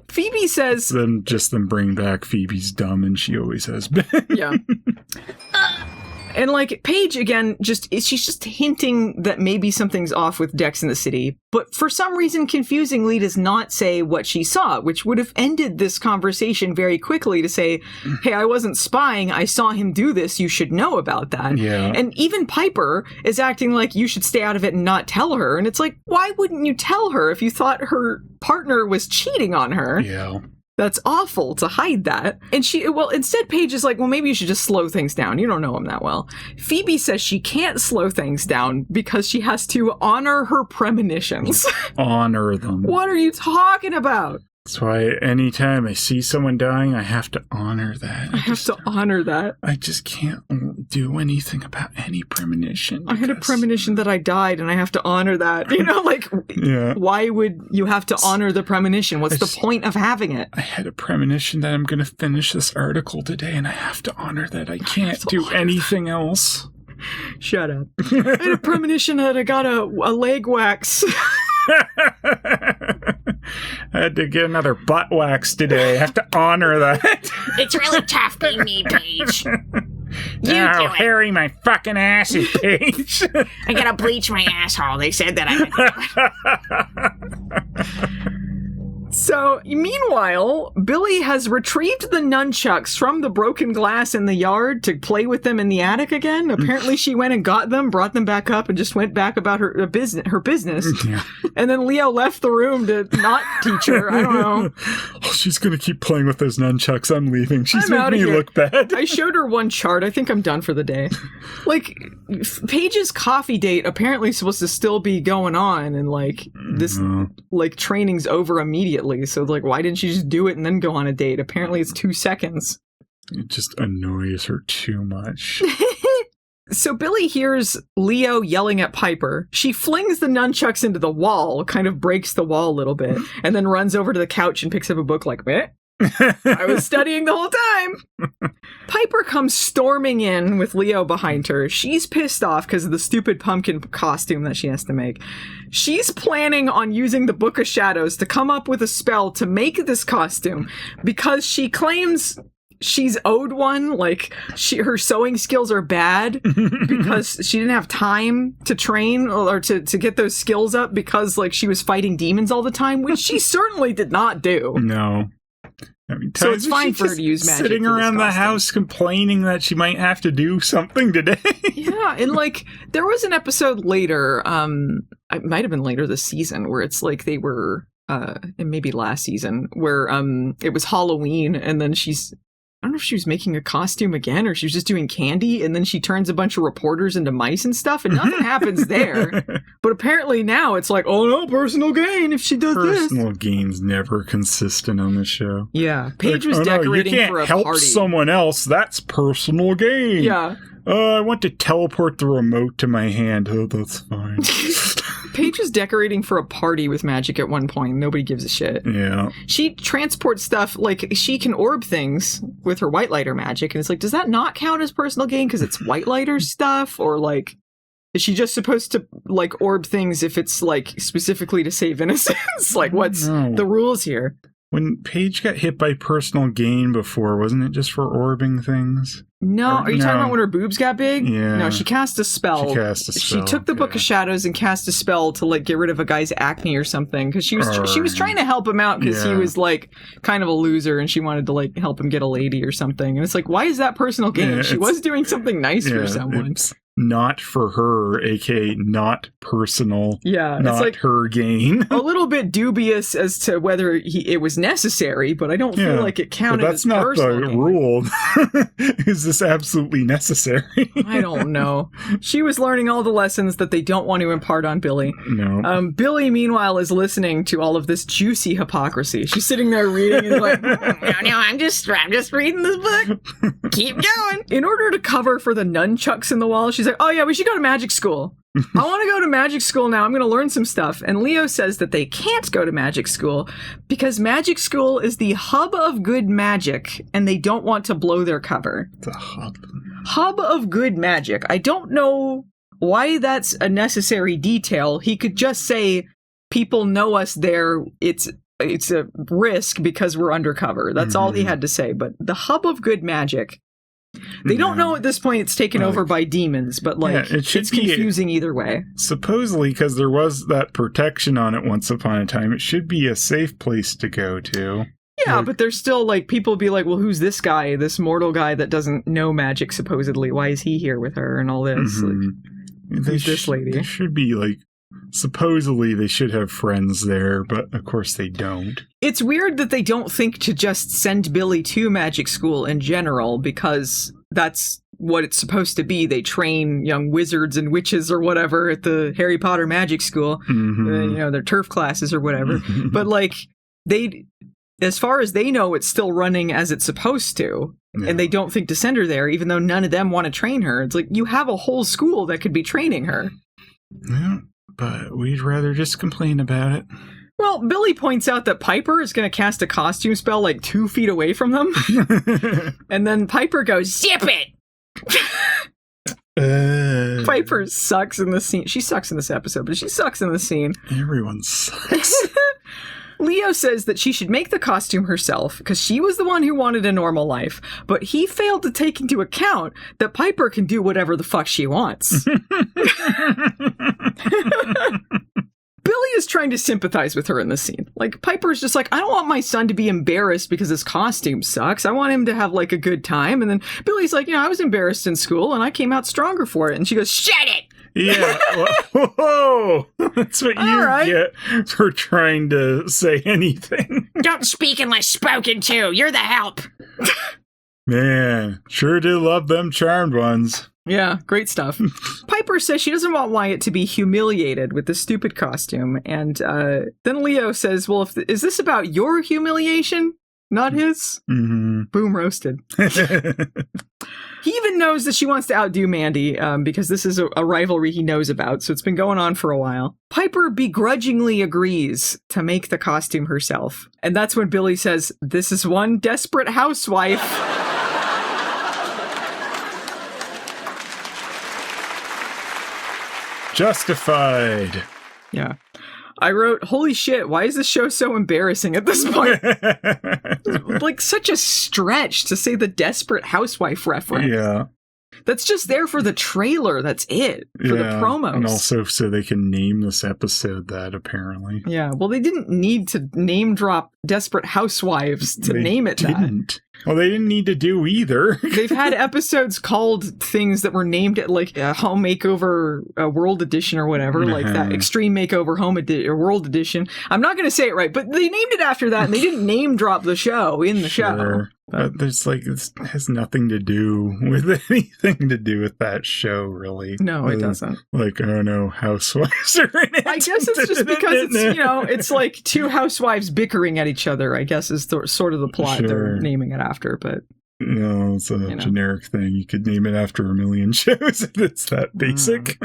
Phoebe says... Then bring back Phoebe's dumb, and she always has been. Yeah. And, like, Paige, again, she's just hinting that maybe something's off with Dex in the City, but for some reason, confusingly, does not say what she saw, which would have ended this conversation very quickly to say, hey, I wasn't spying, I saw him do this, you should know about that. Yeah. And even Piper is acting like you should stay out of it and not tell her, and it's like, why wouldn't you tell her if you thought her partner was cheating on her? Yeah. That's awful to hide that. And instead Paige is like, well, maybe you should just slow things down. You don't know him that well. Phoebe says she can't slow things down because she has to honor her premonitions. Honor them. What are you talking about? That's why anytime I see someone dying, I have to honor that. I have to honor that. I just can't do anything about any premonition. I had a premonition that I died, and I have to honor that. You know, like, why would you have to honor the premonition? What's the point of having it? I had a premonition that I'm going to finish this article today, and I have to honor that. I can't do anything else. Shut up. I had a premonition that I got a leg wax. I had to get another butt wax today. I have to honor that. It's really tough being me, Paige. Harry, my fucking ass is Paige. I gotta bleach my asshole. They said that I could. So, meanwhile, Billy has retrieved the nunchucks from the broken glass in the yard to play with them in the attic again. Apparently, she went and got them, brought them back up, and just went back about her business. Yeah. And then Leo left the room to not teach her. I don't know. Oh, she's going to keep playing with those nunchucks. I'm leaving. She's making me look bad. I showed her one chart. I think I'm done for the day. Like, Paige's coffee date apparently is supposed to still be going on, and, like, this, like, training's over immediately. So, like, why didn't she just do it and then go on a date? Apparently, it's 2 seconds. It just annoys her too much. So, Billy hears Leo yelling at Piper. She flings the nunchucks into the wall, kind of breaks the wall a little bit, and then runs over to the couch and picks up a book like, eh? I was studying the whole time. Piper comes storming in with Leo behind her. She's pissed off because of the stupid pumpkin costume that she has to make. She's planning on using the Book of Shadows to come up with a spell to make this costume because she claims she's owed one. Like, her sewing skills are bad because she didn't have time to train or to get those skills up because, like, she was fighting demons all the time, which she certainly did not do. No. I mean, so it's fine for her to use magic. Sitting around the house complaining that she might have to do something today. Yeah, and like there was an episode later, it might have been later this season, where it's like they were, and maybe last season, where it was Halloween, and then I don't know if she was making a costume again or she was just doing candy, and then she turns a bunch of reporters into mice and stuff, and nothing happens there. But apparently now it's like, oh no, personal gain if she does this. Personal gain's never consistent on the show. Yeah. Paige was decorating for a party. You can't help someone else. That's personal gain. Yeah. I want to teleport the remote to my hand. Oh, that's fine. Paige was decorating for a party with magic at one point. Nobody gives a shit. Yeah. She transports stuff, like, she can orb things with her white lighter magic. And it's like, does that not count as personal gain because it's white lighter stuff? Or, like, is she just supposed to, like, orb things if it's, like, specifically to save innocence? Like, what's the rules here? When Paige got hit by personal gain before, wasn't it just for orbing things? No, are you talking about when her boobs got big? Yeah. No, she cast a spell. She took the Book of Shadows and cast a spell to, like, get rid of a guy's acne or something, because she was trying to help him out because he was, like, kind of a loser, and she wanted to, like, help him get a lady or something. And it's like, why is that personal gain? She was doing something nice for someone. It's not for her, aka not personal. Yeah, not it's like her gain. A little bit dubious as to whether it was necessary, but I don't feel like it counted as personal. That's not the rule. Is this absolutely necessary? I don't know. She was learning all the lessons that they don't want to impart on Billy. No. Billy, meanwhile, is listening to all of this juicy hypocrisy. She's sitting there reading and like, no, I'm just reading this book. Keep going. In order to cover for the nunchucks in the wall, she's like, oh yeah, we should go to magic school. I want to go to magic school now. I'm going to learn some stuff. And Leo says that they can't go to magic school because magic school is the hub of good magic and they don't want to blow their cover. The hub. Hub of good magic. I don't know why that's a necessary detail. He could just say, people know us there. It's a risk because we're undercover. That's all he had to say. But the hub of good magic. They don't know at this point it's taken over by demons, but like it's confusing either way. Supposedly, because there was that protection on it once upon a time, it should be a safe place to go to. Yeah, but there's still like people be like, well, who's this guy, this mortal guy that doesn't know magic supposedly? Why is he here with her and all this? Like, who's this lady? They should be like, supposedly they should have friends there, but of course they don't. It's weird that they don't think to just send Billy to magic school in general, because that's what it's supposed to be. They train young wizards and witches or whatever at the Harry Potter magic school, their turf classes or whatever. But like, as far as they know, it's still running as it's supposed to. Yeah. And they don't think to send her there, even though none of them want to train her. It's like, you have a whole school that could be training her. Yeah, but we'd rather just complain about it. Well, Billy points out that Piper is going to cast a costume spell like 2 feet away from them. And then Piper goes, zip it! Piper sucks in the scene. She sucks in this episode, but she sucks in the scene. Everyone sucks. Leo says that she should make the costume herself because she was the one who wanted a normal life, but he failed to take into account that Piper can do whatever the fuck she wants. Billy is trying to sympathize with her in this scene. Like, Piper's just like, I don't want my son to be embarrassed because his costume sucks. I want him to have, like, a good time. And then Billy's like, I was embarrassed in school and I came out stronger for it. And she goes, shut it! Yeah. Whoa! That's what you get for trying to say anything. Don't speak unless spoken to. You're the help. Man, sure do love them charmed ones. Yeah, great stuff. Piper says she doesn't want Wyatt to be humiliated with this stupid costume. And then Leo says, well, is this about your humiliation, not his? Mm-hmm. Boom, roasted. He even knows that she wants to outdo Mandi because this is a rivalry he knows about, so it's been going on for a while. Piper begrudgingly agrees to make the costume herself. And that's when Billy says, this is one desperate housewife. Justified. Yeah. I wrote, holy shit, why is this show so embarrassing at this point? Like, such a stretch to say the Desperate Housewife reference. Yeah. That's just there for the trailer. That's it. For the promos. And also so they can name this episode that, apparently. Yeah. Well, they didn't need to name drop Desperate Housewives to name it that. Well, they didn't need to do either. They've had episodes called things that were named at, like, Home Makeover World Edition or whatever, like that Extreme Makeover Home or World Edition. I'm not going to say it right, but they named it after that, and they didn't name drop the show in the show. But there's it has nothing to do with anything to do with that show, really. No, it doesn't. Like, I don't know, housewives are in it. I guess it's just because it's, it's like two housewives bickering at each other, I guess is sort of the plot they're naming it after, but... No, it's a generic thing. You could name it after a million shows if it's that basic.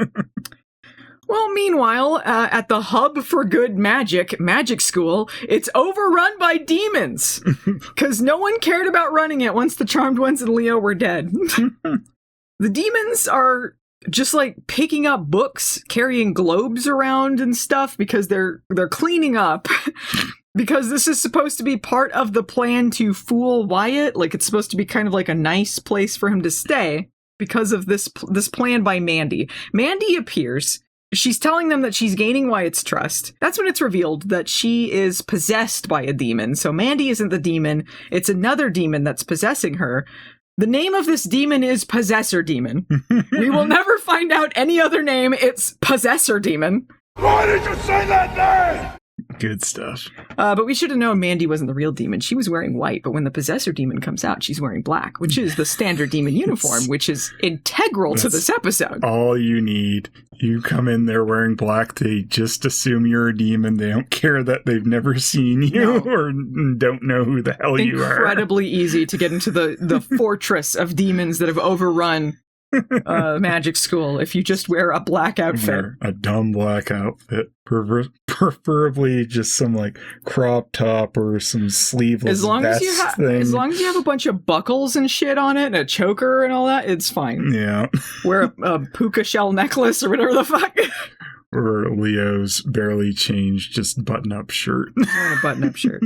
Well, meanwhile, at the Hub for Good Magic School, it's overrun by demons. Because no one cared about running it once the Charmed Ones and Leo were dead. The demons are just like picking up books, carrying globes around and stuff because they're cleaning up. Because this is supposed to be part of the plan to fool Wyatt. Like, it's supposed to be kind of like a nice place for him to stay because of this plan by Mandi. Mandi appears. She's telling them that she's gaining Wyatt's trust. That's when it's revealed that she is possessed by a demon. So Mandi isn't the demon. It's another demon that's possessing her. The name of this demon is Possessor Demon. We will never find out any other name. It's Possessor Demon. Why did you say that name? Good stuff. But we should have known Mandi wasn't the real demon. She was wearing white, but when the Possessor Demon comes out, she's wearing black, which is the standard demon uniform, which is integral to this episode. All you need. You come in there wearing black, they just assume you're a demon. They don't care that they've never seen you or don't know who the hell you are. Incredibly easy to get into the fortress of demons that have overrun magic school if you just wear a black outfit. A dumb black outfit. Preferably just some like crop top or some sleeveless vest thing. As long as you have a bunch of buckles and shit on it and a choker and all that, it's fine. Yeah. Wear a puka shell necklace or whatever the fuck. Or Leo's barely changed, just button-up shirt. A button-up shirt.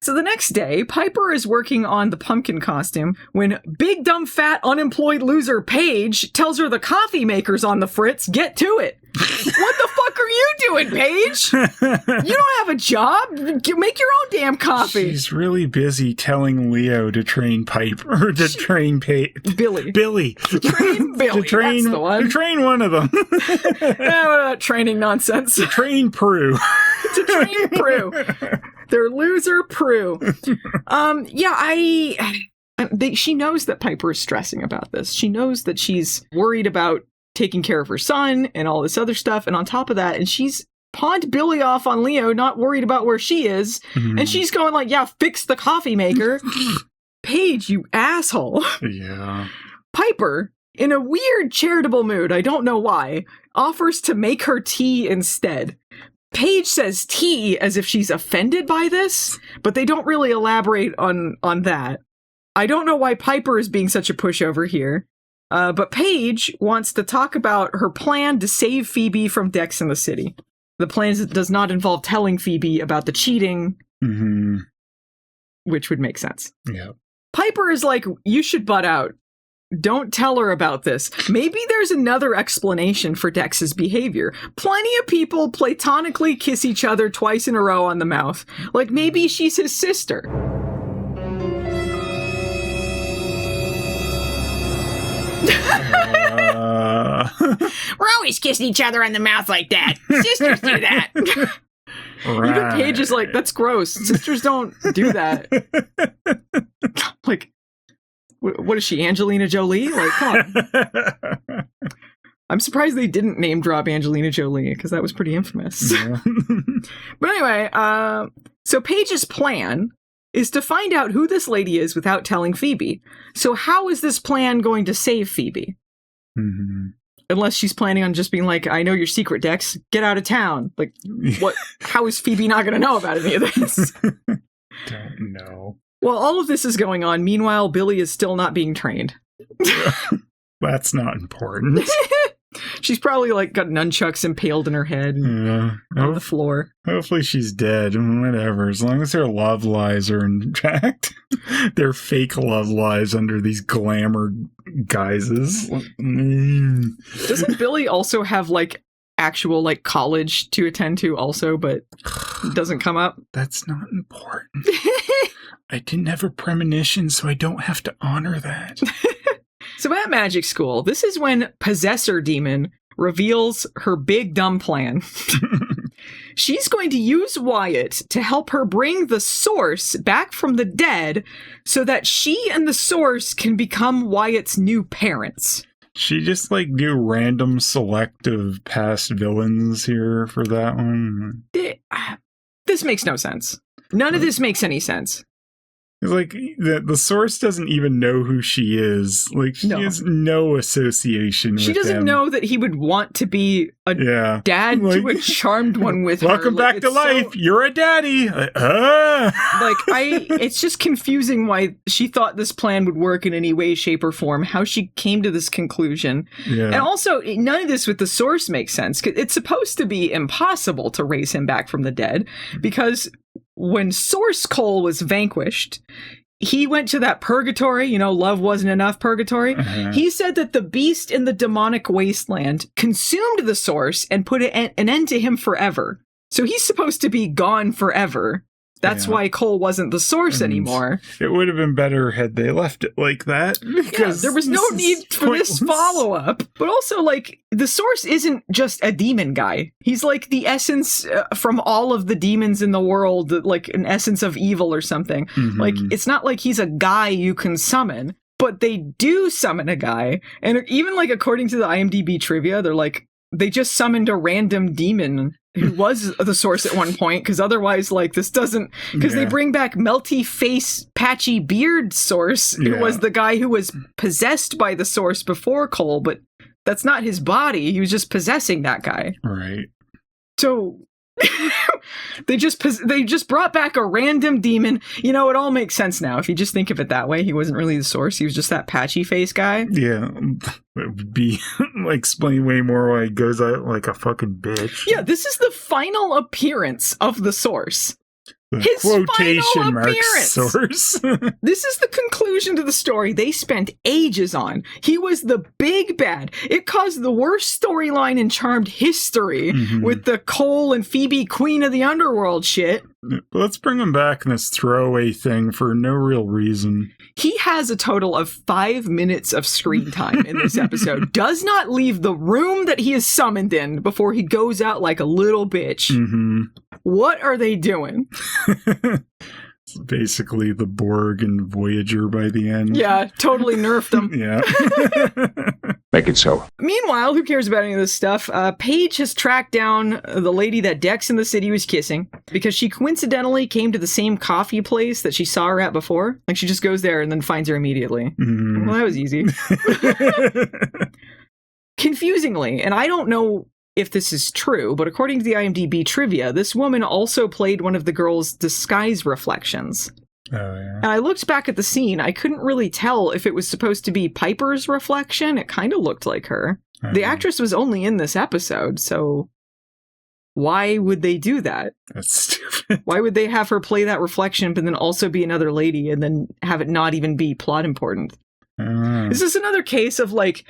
So the next day, Piper is working on the pumpkin costume when big, dumb, fat, unemployed loser Paige tells her the coffee maker's on the fritz. Get to it. What the fuck are you doing, Paige? You don't have a job. Make your own damn coffee. She's really busy telling Leo to train Piper, or to train Billy. To train Billy. That's the one. To train one of them. What about training nonsense? To train Prue. To train Prue. They're loser Prue. She knows that Piper is stressing about this. She knows that she's worried about taking care of her son and all this other stuff. And on top of that, pawned Billy off on Leo, not worried about where she is. And she's going like, yeah, fix the coffee maker. Paige, you asshole. Yeah. Piper, in a weird charitable mood, I don't know why, offers to make her tea instead. Paige says tea as if she's offended by this, but they don't really elaborate on that. I don't know why Piper is being such a pushover here, but Paige wants to talk about her plan to save Phoebe from Dex in the city. The plan does not involve telling Phoebe about the cheating, which would make sense. Yeah. Piper is like, you should butt out. Don't tell her about this. Maybe there's another explanation for Dex's behavior. Plenty of people platonically kiss each other twice in a row on the mouth. Like, maybe she's his sister. We're always kissing each other on the mouth like that. Sisters do that. Even Paige is like, that's gross. Sisters don't do that. Like, what is she, Angelina Jolie? Like, come on. I'm surprised they didn't name drop Angelina Jolie, because that was pretty infamous. Yeah. But anyway, so Paige's plan is to find out who this lady is without telling Phoebe. So how is this plan going to save Phoebe? Unless she's planning on just being like, I know your secret, Dex. Get out of town. Like, what? How is Phoebe not going to know about any of this? Don't know. Well, all of this is going on. Meanwhile, Billy is still not being trained. That's not important. She's probably like got nunchucks impaled in her head on the floor. Hopefully she's dead. Whatever. As long as her love lies are intact. They're fake love lies under these glamour guises. Doesn't Billy also have like actual like college to attend to also, but it doesn't come up? That's not important. I didn't have a premonition, so I don't have to honor that. So at Magic School, this is when Possessor Demon reveals her big dumb plan. She's going to use Wyatt to help her bring the Source back from the dead so that she and the Source can become Wyatt's new parents. She just like do random selective past villains here for that one. This makes no sense. None of this makes any sense. It's like the Source doesn't even know who she is. Like she has no association with She doesn't know that he would want to be a dad like, to a charmed one with her. Welcome back to life. You're a daddy. It's just confusing why she thought this plan would work in any way, shape, or form. How she came to this conclusion. Yeah. And also, none of this with the Source makes sense. It's supposed to be impossible to raise him back from the dead because when Source Cole was vanquished, he went to that purgatory, love wasn't enough purgatory. He said that the beast in the demonic wasteland consumed the Source and put an end to him forever. So he's supposed to be gone forever. That's why Cole wasn't the Source anymore. It would have been better had they left it like that. Because there was no need for this follow-up. But also, the Source isn't just a demon guy. He's like the essence from all of the demons in the world, like an essence of evil or something. It's not like he's a guy you can summon. But they do summon a guy. And even, according to the IMDb trivia, they're like, they just summoned a random demon who was the Source at one point, because otherwise, this doesn't... Because they bring back melty face, patchy beard Source, who was the guy who was possessed by the Source before Cole, but that's not his body. He was just possessing that guy. Right. So... they just brought back a random demon. It all makes sense now. If you just think of it that way, he wasn't really the Source. He was just that patchy face guy. Yeah. It would be explain way more why he goes out like a fucking bitch. Yeah, this is the final appearance of the Source. His quotation marks Source. This is the conclusion to the story they spent ages on. He was the big bad. It caused the worst storyline in Charmed history with the Cole and Phoebe Queen of the Underworld shit. Let's bring him back in this throwaway thing for no real reason. He has a total of 5 minutes of screen time in this episode. Does not leave the room that he is summoned in before he goes out like a little bitch. What are they doing? It's basically the Borg and Voyager by the end. Yeah, totally nerfed them. Yeah. Make it so. Meanwhile, who cares about any of this stuff? Paige has tracked down the lady that Dex in the city was kissing because she coincidentally came to the same coffee place that she saw her at before. Like, she just goes there and then finds her immediately. Well, that was easy. Confusingly, and I don't know if this is true, but according to the IMDb trivia, this woman also played one of the girl's disguise reflections. Oh, yeah. And I looked back at the scene. I couldn't really tell if it was supposed to be Piper's reflection. It kind of looked like her. The actress was only in this episode, so why would they do that? That's stupid. Why would they have her play that reflection, but then also be another lady, and then have it not even be plot important? This is another case of, like,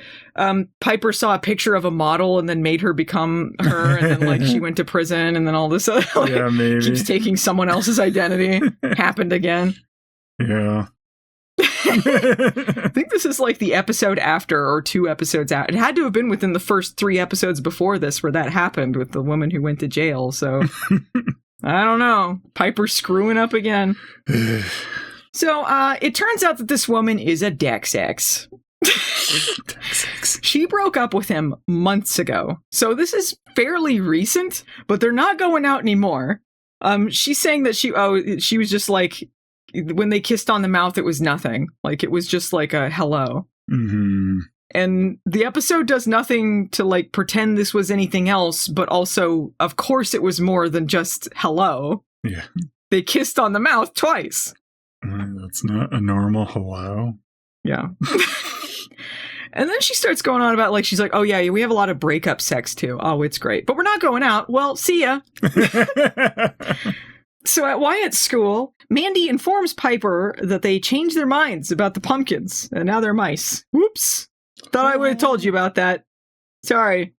Piper saw a picture of a model and then made her become her, and then, like, she went to prison, and then all this other, like, Yeah, maybe. keeps taking someone else's identity. Happened again. Yeah. I think this is, like, the episode after, or 2 episodes out. It had to have been within the first 3 episodes before this where that happened with the woman who went to jail, so... I don't know. Piper's screwing up again. So, it turns out that this woman is a Dex ex. She broke up with him months ago. So this is fairly recent, but they're not going out anymore. She's saying that she was just like, when they kissed on the mouth, it was nothing. Like, it was just like a hello. Mm-hmm. And the episode does nothing to, like, pretend this was anything else, but also, of course, it was more than just hello. Yeah. They kissed on the mouth twice. That's not a normal hello. Yeah. And then she starts going on about, like, she's like, oh, yeah, we have a lot of breakup sex, too. Oh, it's great. But we're not going out. Well, see ya. So at Wyatt's school, Mandi informs Piper that they changed their minds about the pumpkins, and now they're mice. Whoops. Thought I would have told you about that. Sorry.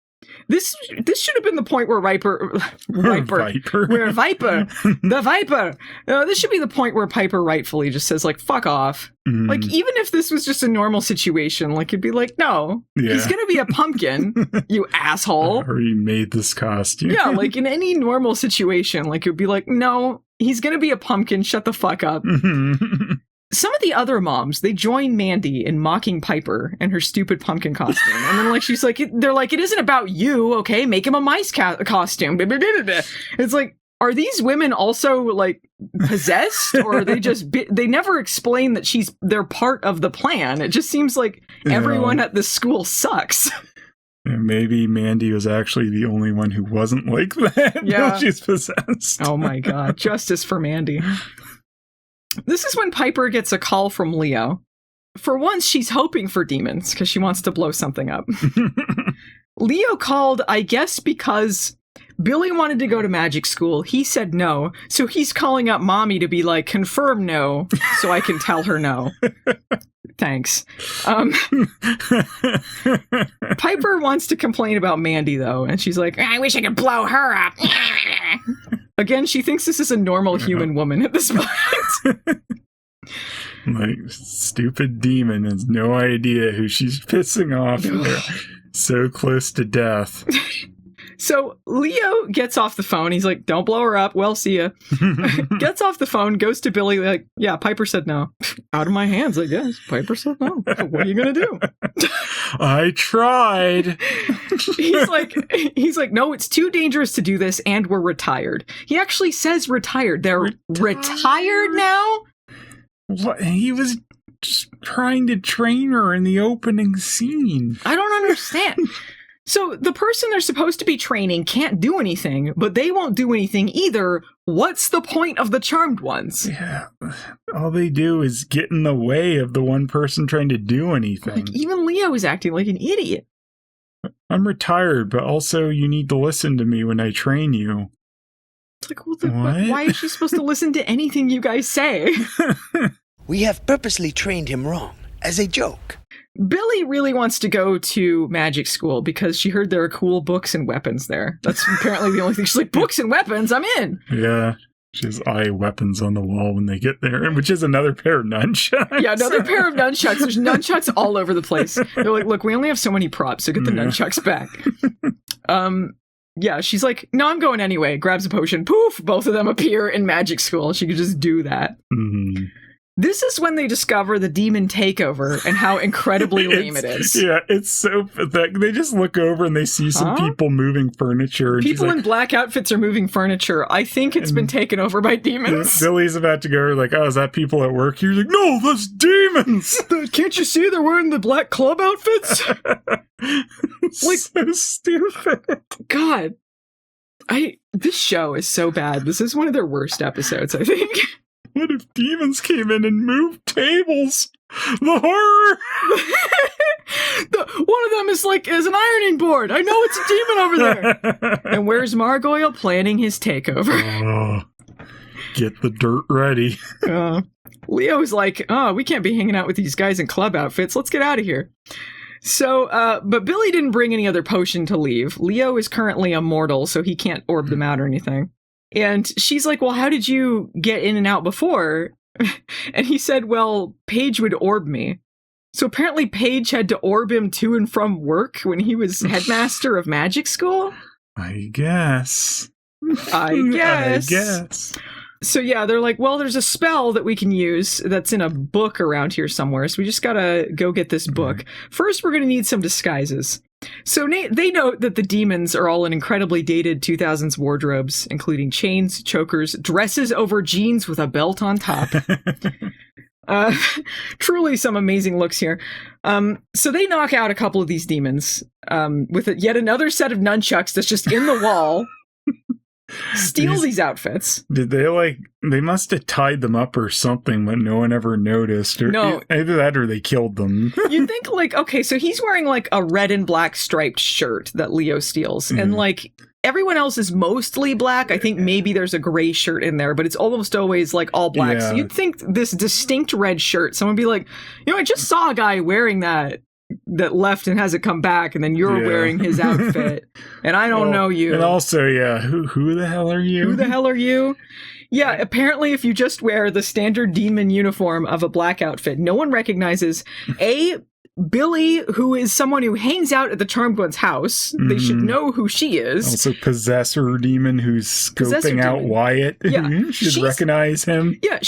This should have been the point where Viper. This should be the point where Piper rightfully just says, like, fuck off. Like, even if this was just a normal situation, like, it'd be like, no, he's gonna be a pumpkin, you asshole. Or he made this costume. Yeah, like, in any normal situation, like, it would be like, no, he's gonna be a pumpkin, shut the fuck up. Some of the other moms, they join Mandi in mocking Piper and her stupid pumpkin costume. And then, like, she's like, they're like, it isn't about you, okay? Make him a mice costume. It's like, are these women also, like, possessed? Or are they just, they never explain that they're part of the plan. It just seems like everyone at this school sucks. And maybe Mandi was actually the only one who wasn't like that. Yeah. She's possessed. Oh my God. Justice for Mandi. This is when Piper gets a call from Leo. For once, she's hoping for demons because she wants to blow something up. Leo called, I guess, because Billy wanted to go to magic school. He said no. So he's calling up Mommy to be like, confirm no, so I can tell her no. Thanks. Piper wants to complain about Mandi, though, and she's like, I wish I could blow her up. Again, she thinks this is a normal human woman at this point. Like, stupid demon has no idea who she's pissing off. They're so close to death. So Leo gets off the phone. He's like, don't blow her up. Well, see ya. Gets off the phone, goes to Billy, like, yeah, Piper said no. Out of my hands, I guess. Piper said no. What are you going to do? I tried. He's like, no, it's too dangerous to do this, and we're retired. He actually says retired. They're retired now? What? He was just trying to train her in the opening scene. I don't understand. So the person they're supposed to be training can't do anything, but they won't do anything either. What's the point of the charmed ones? Yeah. All they do is get in the way of the one person trying to do anything. Like, even Leo is acting like an idiot. I'm retired, but also you need to listen to me when I train you. It's like, why is she supposed to listen to anything you guys say? We have purposely trained him wrong, as a joke. Billy really wants to go to magic school because she heard there are cool books and weapons there. That's apparently the only thing. She's like, books and weapons, I'm in. Yeah. She has eye weapons on the wall when they get there, which is another pair of nunchucks. Yeah, another pair of nunchucks. There's nunchucks all over the place. They're like, look, we only have so many props, so get the nunchucks back. yeah, she's like, no, I'm going anyway. Grabs a potion. Poof! Both of them appear in magic school. She could just do that. Mm-hmm. This is when they discover the demon takeover and how incredibly lame it is. Yeah, it's so pathetic. They just look over and they see some people moving furniture. And people in black outfits are moving furniture. I think it's been taken over by demons. Billy's about to go, like, oh, is that people at work? You're like, no, that's demons! Can't you see they're wearing the black club outfits? Like, so stupid. God. This show is so bad. This is one of their worst episodes, I think. What if demons came in and moved tables? The horror! One of them is an ironing board. I know it's a demon over there. And where's Margoyle planning his takeover? Oh, get the dirt ready. Leo's like, oh, we can't be hanging out with these guys in club outfits. Let's get out of here. So, but Billy didn't bring any other potion to leave. Leo is currently immortal, so he can't orb them out or anything. And she's like, well, how did you get in and out before? And he said, well, Paige would orb me. So apparently Paige had to orb him to and from work when he was headmaster of magic school? I guess. So yeah, they're like, well, there's a spell that we can use that's in a book around here somewhere. So we just gotta go get this book. First, we're gonna need some disguises. So they note that the demons are all in incredibly dated 2000s wardrobes, including chains, chokers, dresses over jeans with a belt on top. Truly some amazing looks here. So they knock out a couple of these demons with yet another set of nunchucks that's just in the wall. Steal these outfits. Did they must have tied them up or something, but no one ever noticed. Or no. Either that or they killed them. You'd think, okay, so he's wearing, a red and black striped shirt that Leo steals. And, everyone else is mostly black. I think maybe there's a gray shirt in there, but it's almost always, all black. Yeah. So you'd think this distinct red shirt, someone would be like, I just saw a guy wearing that left and hasn't come back, and then you're wearing his outfit, and I don't know you. And also, who the hell are you? Who the hell are you? Yeah, apparently if you just wear the standard demon uniform of a black outfit, no one recognizes Billy, who is someone who hangs out at the Charmed One's house. Mm-hmm. They should know who she is. Also, Possessor Demon, who's scoping out Wyatt. Yeah. should recognize him. Yeah,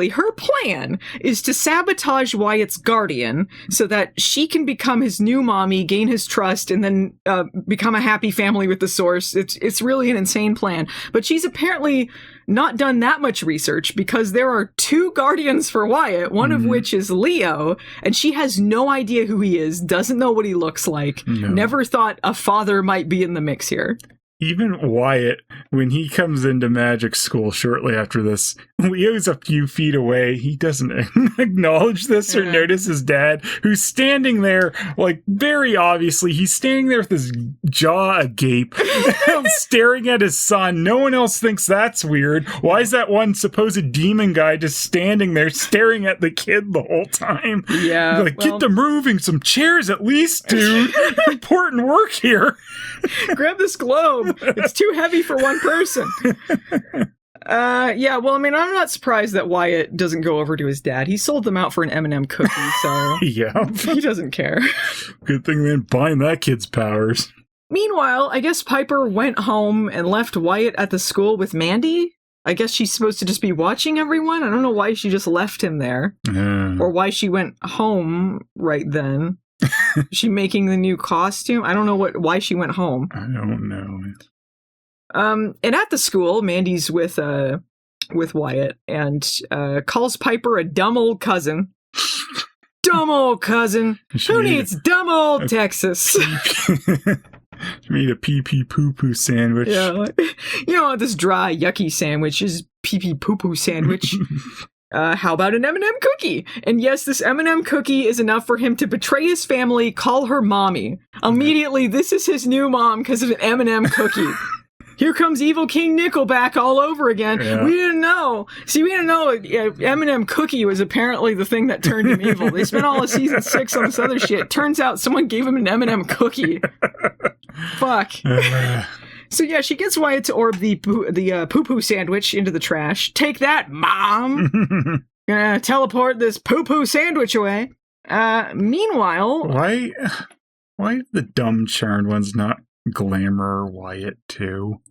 her plan is to sabotage Wyatt's guardian so that she can become his new mommy, gain his trust, and then become a happy family with the Source. It's really an insane plan. But she's apparently not done that much research because there are 2 guardians for Wyatt, one of which is Leo, and she has no idea who he is, doesn't know what he looks like, never thought a father might be in the mix here. Even Wyatt, when he comes into magic school shortly after this, Leo's a few feet away. He doesn't acknowledge this or notice his dad, who's standing there, very obviously, he's standing there with his jaw agape, staring at his son. No one else thinks that's weird. Why is that one supposed demon guy just standing there staring at the kid the whole time? Yeah. Get them moving some chairs at least, dude. Important work here. Grab this globe. It's too heavy for one person. I'm not surprised that Wyatt doesn't go over to his dad. He sold them out for an M&M cookie, so he doesn't care. Good thing they didn't bind that kid's powers. Meanwhile, I guess Piper went home and left Wyatt at the school with Mandi. I guess she's supposed to just be watching everyone. I don't know why she just left him there. Or why she went home right then. Is she making the new costume? I don't know why she went home. I don't know. And at the school, Mandi's with Wyatt and calls Piper a dumb old cousin. Dumb old cousin. Who needs dumb old Texas? She made a pee-pee poo-poo sandwich. Yeah, this dry, yucky sandwich is pee-pee poo-poo sandwich. How about an M&M cookie? And yes, this M&M cookie is enough for him to betray his family, call her mommy. Immediately, this is his new mom because of an M&M cookie. Here comes Evil King Nickelback all over again. Yeah. We didn't know. M&M cookie was apparently the thing that turned him evil. They spent all of season 6 on this other shit. Turns out someone gave him an M&M cookie. Fuck. So yeah, she gets Wyatt to orb the poo-poo sandwich into the trash. Take that, Mom! Gonna teleport this poo-poo sandwich away. Meanwhile... Why the dumb Charmed Ones not glamour Wyatt too?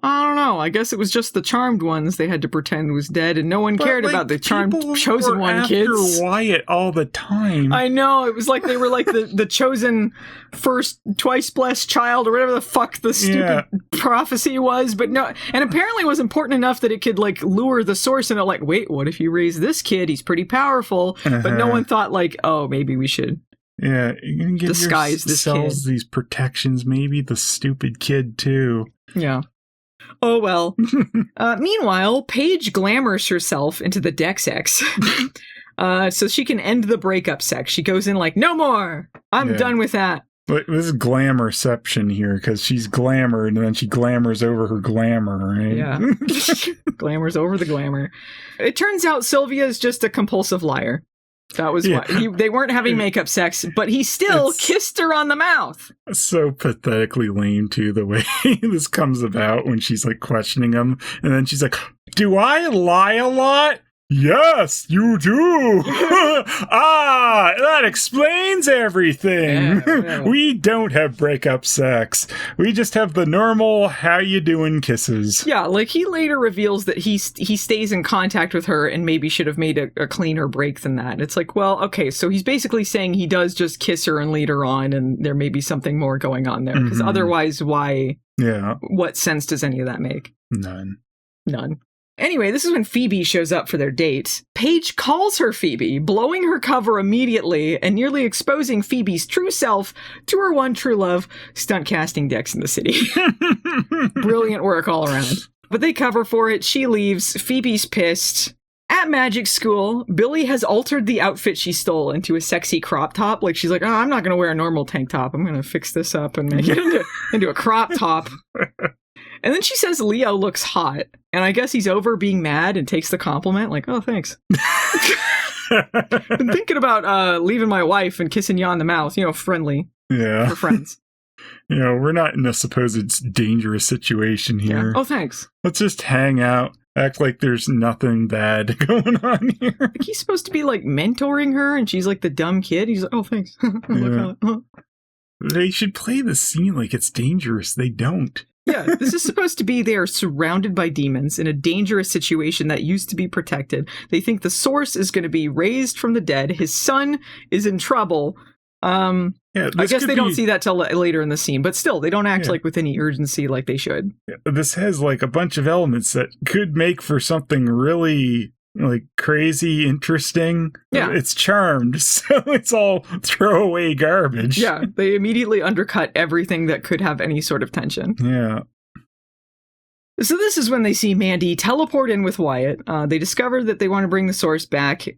I don't know. I guess it was just the charmed ones they had to pretend was dead, and no one cared about the charmed chosen one kids. After Wyatt all the time. I know. It was like they were like the chosen first twice blessed child or whatever the fuck the stupid prophecy was. But no, and apparently it was important enough that it could like lure the source into like, wait, what if you raise this kid? He's pretty powerful. But no one thought like, oh, maybe we should. Yeah, you can give disguise this kid. These protections, maybe the stupid kid too. Yeah. Oh, well. Meanwhile, Paige glamours herself into the deck sex so she can end the breakup sex. She goes in like, no more. I'm done with that. But this is glamourception here because she's glamored and then she glamours over her glamour, right? Yeah. Glamours over the glamour. It turns out Sylvia is just a compulsive liar. That was why they weren't having makeup sex, but he still kissed her on the mouth. So pathetically lame, too, the way this comes about when she's like questioning him. And then she's like, do I lie a lot? Yes, you do. That explains everything. Yeah. We don't have breakup sex. We just have the normal how you doing kisses. Yeah, like he later reveals that he stays in contact with her and maybe should have made a cleaner break than that. It's like, well, okay, so he's basically saying he does just kiss her and lead her on and there may be something more going on there. Because otherwise, why? Yeah. What sense does any of that make? None. Anyway, this is when Phoebe shows up for their date. Paige calls her Phoebe, blowing her cover immediately and nearly exposing Phoebe's true self to her one true love, stunt casting Dex in the City. Brilliant work all around. But they cover for it. She leaves. Phoebe's pissed. At magic school, Billy has altered the outfit she stole into a sexy crop top. Like, she's like, oh, I'm not going to wear a normal tank top. I'm going to fix this up and make it into a crop top. And then she says Leo looks hot. And I guess he's over being mad and takes the compliment. Like, oh, thanks. Been thinking about leaving my wife and kissing you on the mouth. You know, friendly. Yeah. For friends. You know, we're not in a supposed dangerous situation here. Yeah. Oh, thanks. Let's just hang out. Act like there's nothing bad going on here. Like he's supposed to be like mentoring her and she's like the dumb kid. He's like, oh, thanks. They should play the scene like it's dangerous. They don't. Yeah, this is supposed to be they are surrounded by demons in a dangerous situation that used to be protected. They think the source is going to be raised from the dead. His son is in trouble. I guess they don't see that till later in the scene, but still, they don't act like with any urgency like they should. Yeah, this has like a bunch of elements that could make for something really like crazy, interesting. Yeah. It's charmed, so it's all throwaway garbage. Yeah, they immediately undercut everything that could have any sort of tension. Yeah. So this is when they see Mandi teleport in with Wyatt. They discover that they want to bring the source back.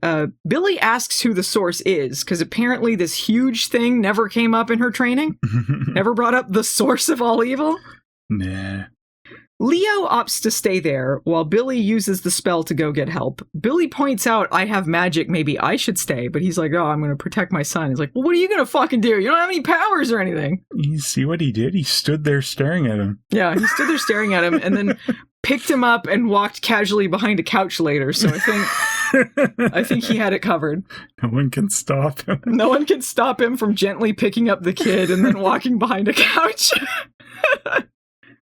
Billy asks who the source is, because apparently this huge thing never came up in her training. Never brought up the source of all evil. Nah. Leo opts to stay there, while Billy uses the spell to go get help. Billy points out, I have magic, maybe I should stay. But he's like, oh, I'm going to protect my son. He's like, well, what are you going to fucking do? You don't have any powers or anything. You see what he did? He stood there staring at him. Yeah, he stood there staring at him and then picked him up and walked casually behind a couch later. So I think he had it covered. No one can stop him. No one can stop him from gently picking up the kid and then walking behind a couch.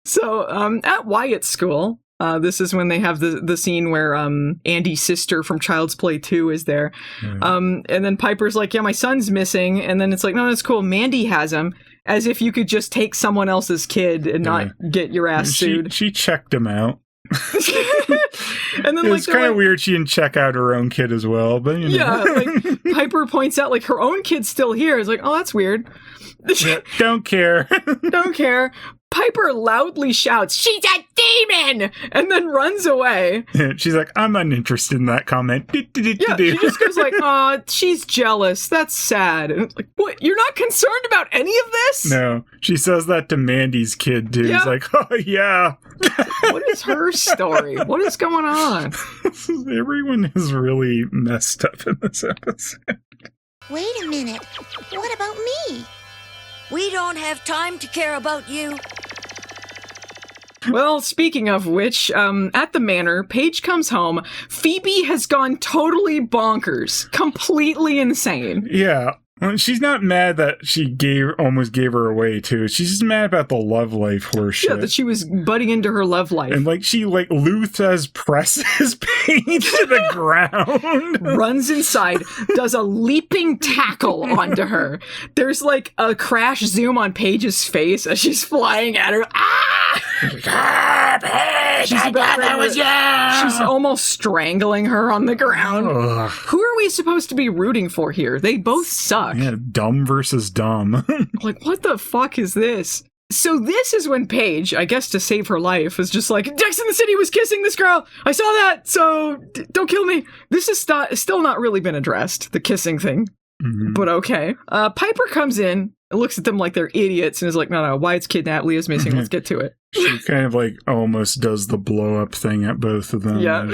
So, at Wyatt's school, this is when they have the scene where Andy's sister from Child's Play 2 is there. And then Piper's like, yeah, my son's missing. And then it's like, no, that's cool. Mandi has him. As if you could just take someone else's kid and not get your ass sued. She checked him out. And then it's kind of weird she didn't check out her own kid as well. But you know. Yeah, like Piper points out like her own kid's still here. It's like, oh, that's weird. Yeah, don't care. Don't care. Piper loudly shouts, she's a demon! And then runs away. Yeah, she's like, I'm uninterested in that comment. Yeah, she just goes like, oh, she's jealous. That's sad. And it's like, what? You're not concerned about any of this? No. She says that to Mandy's kid, too. Yeah. He's like, oh, yeah. What is her story? What is going on? Everyone is really messed up in this episode. Wait a minute. What about me? We don't have time to care about you. Well, speaking of which, at the manor, Paige comes home. Phoebe has gone totally bonkers. Completely insane. Yeah. Well, she's not mad that she almost gave her away, too. She's just mad about the love life horse shit. Yeah, that she was butting into her love life. And, Lutha's presses paint to the ground. Runs inside, does a leaping tackle onto her. There's, a crash zoom on Paige's face as she's flying at her. Ah! Paige, I thought that was you! She's almost strangling her on the ground. Ugh. Who are we supposed to be rooting for here? They both suck. Yeah, dumb versus dumb. What the fuck is this? So this is when Paige, I guess to save her life, is just like, Dex in the City was kissing this girl! I saw that, so don't kill me! This is still not really been addressed, the kissing thing. Mm-hmm. But okay. Piper comes in, looks at them like they're idiots, and is like, no, Wyatt's kidnapped, Leah's missing, let's get to it. She kind of almost does the blow up thing at both of them. Yeah.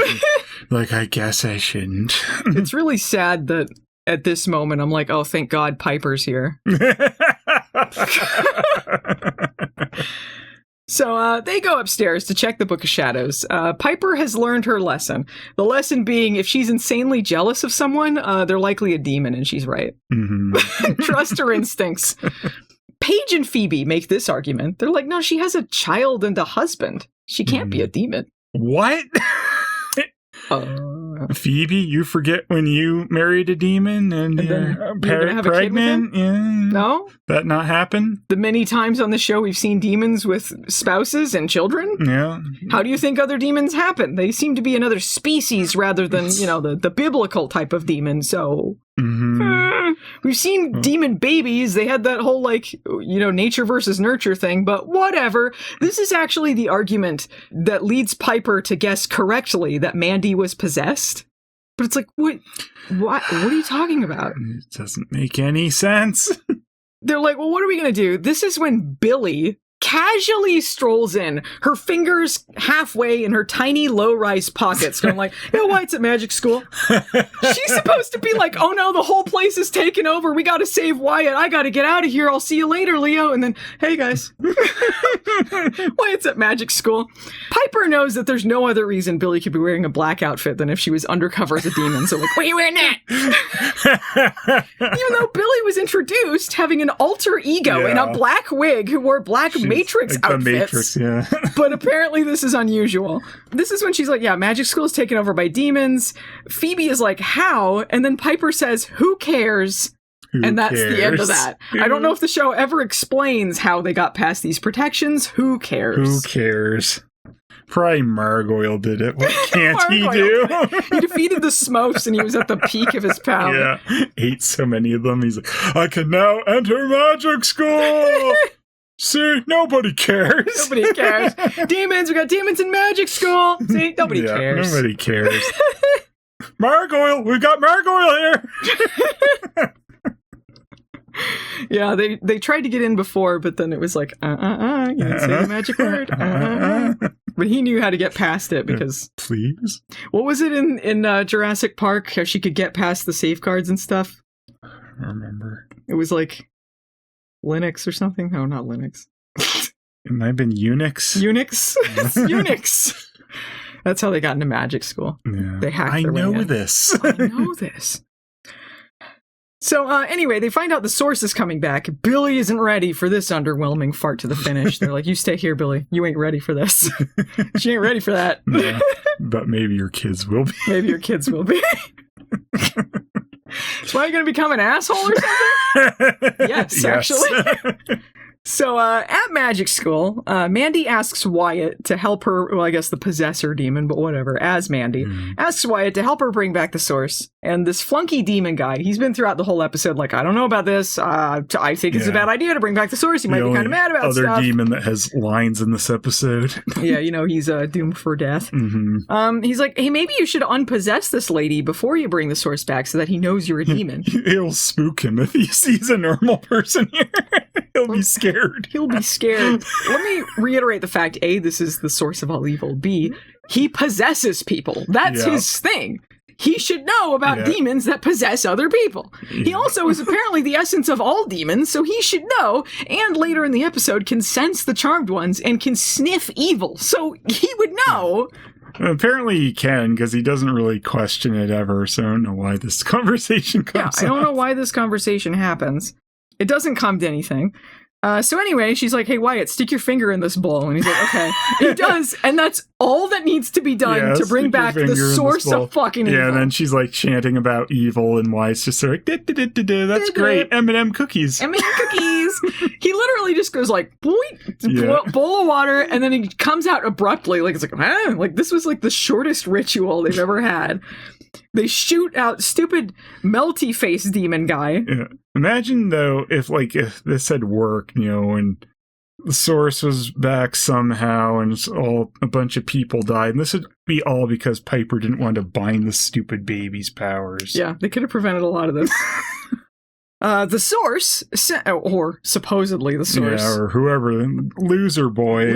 I guess I shouldn't. It's really sad that at this moment I'm like, oh, thank God Piper's here. So they go upstairs to check the Book of Shadows. Piper has learned her lesson. The lesson being, if she's insanely jealous of someone, they're likely a demon, and she's right. Mm-hmm. Trust her instincts. Paige and Phoebe make this argument. They're like, no, she has a child and a husband. She can't be a demon. What? Phoebe, you forget when you married a demon and you're pregnant? Yeah. No? That not happen? The many times on the show we've seen demons with spouses and children? Yeah. How do you think other demons happen? They seem to be another species rather than, the biblical type of demon, so... Mm-hmm. We've seen demon babies. They had that whole, nature versus nurture thing, but whatever. This is actually the argument that leads Piper to guess correctly that Mandi was possessed. But it's like, what are you talking about? It doesn't make any sense. They're like, well, what are we going to do? This is when Billy casually strolls in, her fingers halfway in her tiny low-rise pockets, going like, Wyatt's at magic school. She's supposed to be like, oh no, the whole place is taken over. We gotta save Wyatt. I gotta get out of here. I'll see you later, Leo. And then, hey guys. Wyatt's at magic school. Piper knows that there's no other reason Billy could be wearing a black outfit than if she was undercover as a demon. So like, what are you wearing that? Even though Billy was introduced having an alter ego in a black wig who wore black Matrix outfits. Matrix, yeah. But apparently this is unusual. This is when she's like, magic school is taken over by demons. Phoebe is like, how? And then Piper says, who cares? And that's the end of that. I don't know if the show ever explains how they got past these protections. Who cares? Who cares? Probably Margoyle did it. What can't he do? He defeated the Smokes and he was at the peak of his power. Yeah, ate so many of them. He's like, I can now enter magic school! See, nobody cares. Nobody cares. Demons, we got demons in magic school. See, nobody cares. Nobody cares. Margoyle, we got Margoyle here. Yeah, they tried to get in before, but then it was like, you didn't say the magic word. But he knew how to get past it because... Please? What was it in Jurassic Park? How she could get past the safeguards and stuff? I don't remember. It was like Linux or something? No, not Linux. It might have been Unix. Unix? It's Unix. That's how they got into magic school. Yeah. They hacked I their way in. know this. I know this. So anyway, they find out the source is coming back. Billy isn't ready for this underwhelming fart to the finish. They're like, you stay here, Billy. You ain't ready for this. She ain't ready for that. Yeah, but maybe your kids will be. Maybe your kids will be. So are you going to become an asshole or something? Yes, actually. So at magic school, Mandi asks Wyatt to help her, well, I guess the possessor demon, but whatever, as Mandi, asks Wyatt to help her bring back the source. And this flunky demon guy, he's been throughout the whole episode like, I don't know about this. I think it's a bad idea to bring back the source. He might be kind of mad about stuff. Other demon that has lines in this episode. Yeah, he's doomed for death. Mm-hmm. He's like, hey, maybe you should unpossess this lady before you bring the source back so that he knows you're a demon. It'll spook him if he sees a normal person here. He'll be scared. He'll be scared. Let me reiterate the fact, A, this is the source of all evil. B, he possesses people. That's his thing. He should know about demons that possess other people. Yeah. He also is apparently the essence of all demons, so he should know, and later in the episode can sense the charmed ones and can sniff evil. So he would know Apparently he can, because he doesn't really question it ever, so I don't know why this conversation comes I don't know up. why this conversation happens. It doesn't come to anything. So anyway, she's like, hey, Wyatt, stick your finger in this bowl. And he's like, okay. He does, and that's all that needs to be done to bring back the source of fucking evil. Yeah, and then she's like chanting about evil, and Wyatt's just like, that's great, M&M cookies. M&M cookies. He literally just goes like, bowl of water, and then he comes out abruptly. Like, it's like, like this was like the shortest ritual they've ever had. They shoot out stupid melty face demon guy. Yeah. Imagine though if this had worked, and the source was back somehow, and a bunch of people died, and this would be all because Piper didn't want to bind the stupid baby's powers. Yeah, they could have prevented a lot of this. The source, or supposedly the source. Yeah, or whoever, loser boy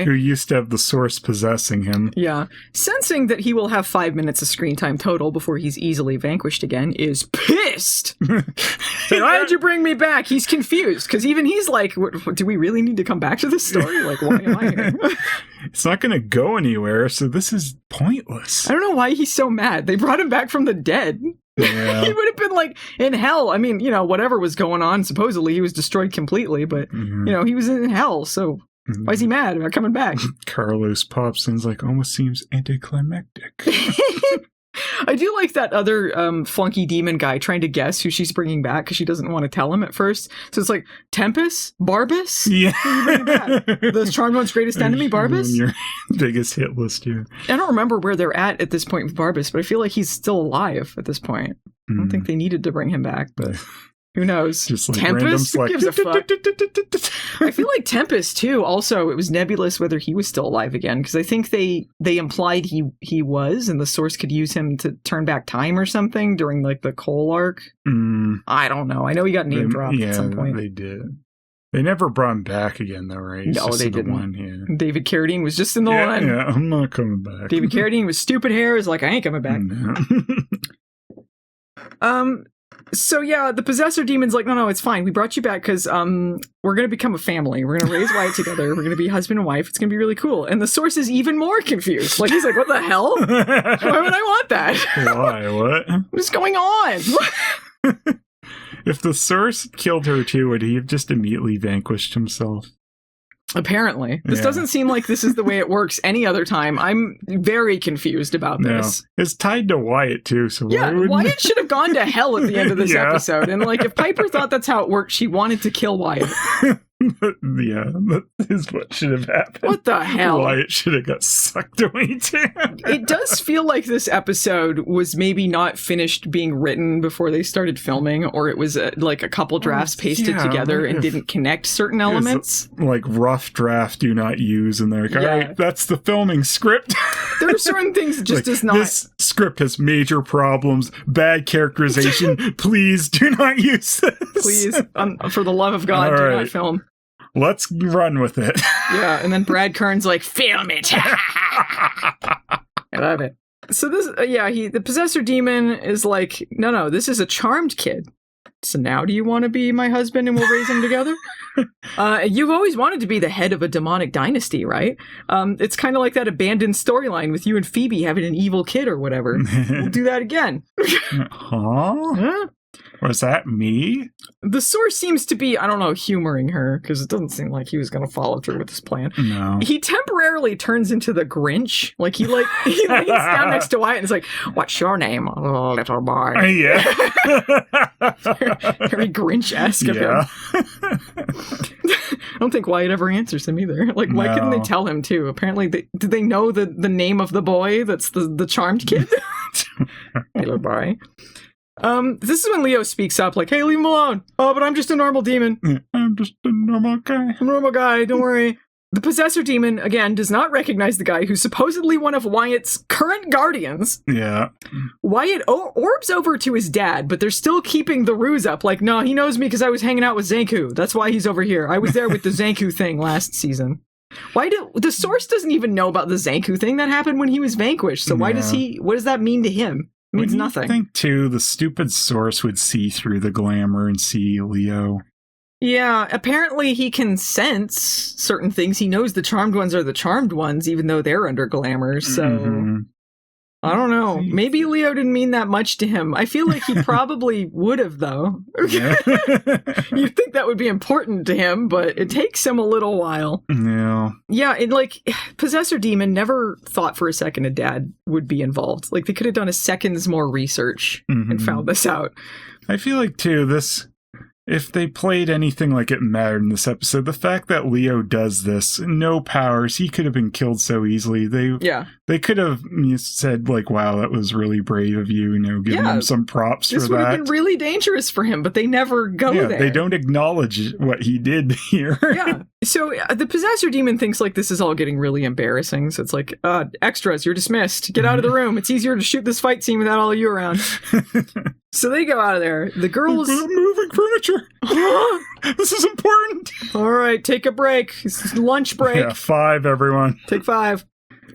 who used to have the source possessing him. Yeah. Sensing that he will have 5 minutes of screen time total before he's easily vanquished again, is pissed. Why did you bring me back? He's confused, because even he's like, do we really need to come back to this story? Like, why am I here? It's not going to go anywhere, so this is pointless. I don't know why he's so mad. They brought him back from the dead. Yeah. He would have been like in hell. I mean, whatever was going on, supposedly he was destroyed completely, but he was in hell, so why is he mad about coming back? Carlos pops in's like, almost seems anticlimactic. I do like that other flunky demon guy trying to guess who she's bringing back because she doesn't want to tell him at first. So it's like, Tempest? Barbas? Yeah. Who are you bringing back? The Charmed One's greatest enemy, Barbas? Your biggest hit list here. I don't remember where they're at this point with Barbas, but I feel like he's still alive at this point. I don't think they needed to bring him back, but who knows? Just like Tempest? Who gives a fuck? I feel like Tempest, too. Also, it was nebulous whether he was still alive again, because I think they implied he was, and the source could use him to turn back time or something during, like, the Cole arc. I don't know. I know he got name dropped at some point. They did. They never brought him back again, though, right? No, they didn't. One, yeah. David Carradine was just in the one. Yeah, I'm not coming back. David Carradine with stupid hair is like, I ain't coming back. No. So yeah, the possessor demon's like, no, it's fine. We brought you back because we're going to become a family. We're going to raise Wyatt together. We're going to be husband and wife. It's going to be really cool. And the source is even more confused. Like, he's like, what the hell? Why would I want that? Why? What? What's going on? If the source killed her too, would he have just immediately vanquished himself? Apparently. This doesn't seem like this is the way it works any other time. I'm very confused about this. No. It's tied to Wyatt, too. So Wyatt should have gone to hell at the end of this episode. And, like, if Piper thought that's how it worked, she wanted to kill Wyatt. Yeah, that is what should have happened. What the hell? Wyatt should have got sucked away, too. It does feel like this episode was maybe not finished being written before they started filming, or it was like a couple drafts pasted together and didn't connect certain elements. Like rough draft, do not use, and they're like, all right, that's the filming script. There are certain things that just does not. This script has major problems, bad characterization. Please do not use this. Please, for the love of God, do not film. Let's run with it. Yeah, and then Brad Kern's like, film it. I love it. So this, the possessor demon is like, no, this is a charmed kid. So now do you want to be my husband and we'll raise him together? You've always wanted to be the head of a demonic dynasty, right? It's kind of like that abandoned storyline with you and Phoebe having an evil kid or whatever. We'll do that again. Huh? Was that me? The source seems to be, I don't know, humoring her, because it doesn't seem like he was going to follow through with his plan. No. He temporarily turns into the Grinch. Like, he lays down next to Wyatt and is like, what's your name, little boy? Yeah. Very Grinch-esque of him. I don't think Wyatt ever answers him either. Like, why couldn't they tell him, too? Apparently, did they know the name of the boy that's the charmed kid? Little boy. This is when Leo speaks up, like, hey, leave him alone. Oh, but I'm just a normal demon. I'm just a normal guy. I'm a normal guy, don't worry. The possessor demon, again, does not recognize the guy who's supposedly one of Wyatt's current guardians. Yeah. Wyatt orbs over to his dad, but they're still keeping the ruse up. Like, no, he knows me because I was hanging out with Zanku. That's why he's over here. I was there with the Zanku thing last season. The source doesn't even know about the Zanku thing that happened when he was vanquished. So what does that mean to him? It means nothing. I think, too, the stupid source would see through the glamour and see Leo. Yeah, apparently he can sense certain things. He knows the charmed ones are the charmed ones, even though they're under glamour, so... I don't know. Maybe Leo didn't mean that much to him. I feel like he probably would have, though. Yeah. You'd think that would be important to him, but it takes him a little while. Yeah. Yeah, and like, Possessor Demon never thought for a second a dad would be involved. Like, they could have done a second's more research and found this out. I feel like, too, if they played anything like it mattered in this episode, the fact that Leo does this, no powers, he could have been killed so easily. They could have said, like, wow, that was really brave of you, giving him some props for that. This would have been really dangerous for him, but they never go there. They don't acknowledge what he did here. Yeah. So the Possessor Demon thinks, like, this is all getting really embarrassing. So it's like, extras, you're dismissed. Get out of the room. It's easier to shoot this fight scene without all of you around. So they go out of there. The girls... moving furniture. This is important. All right, take a break. It's lunch break. Yeah, 5, everyone. Take 5.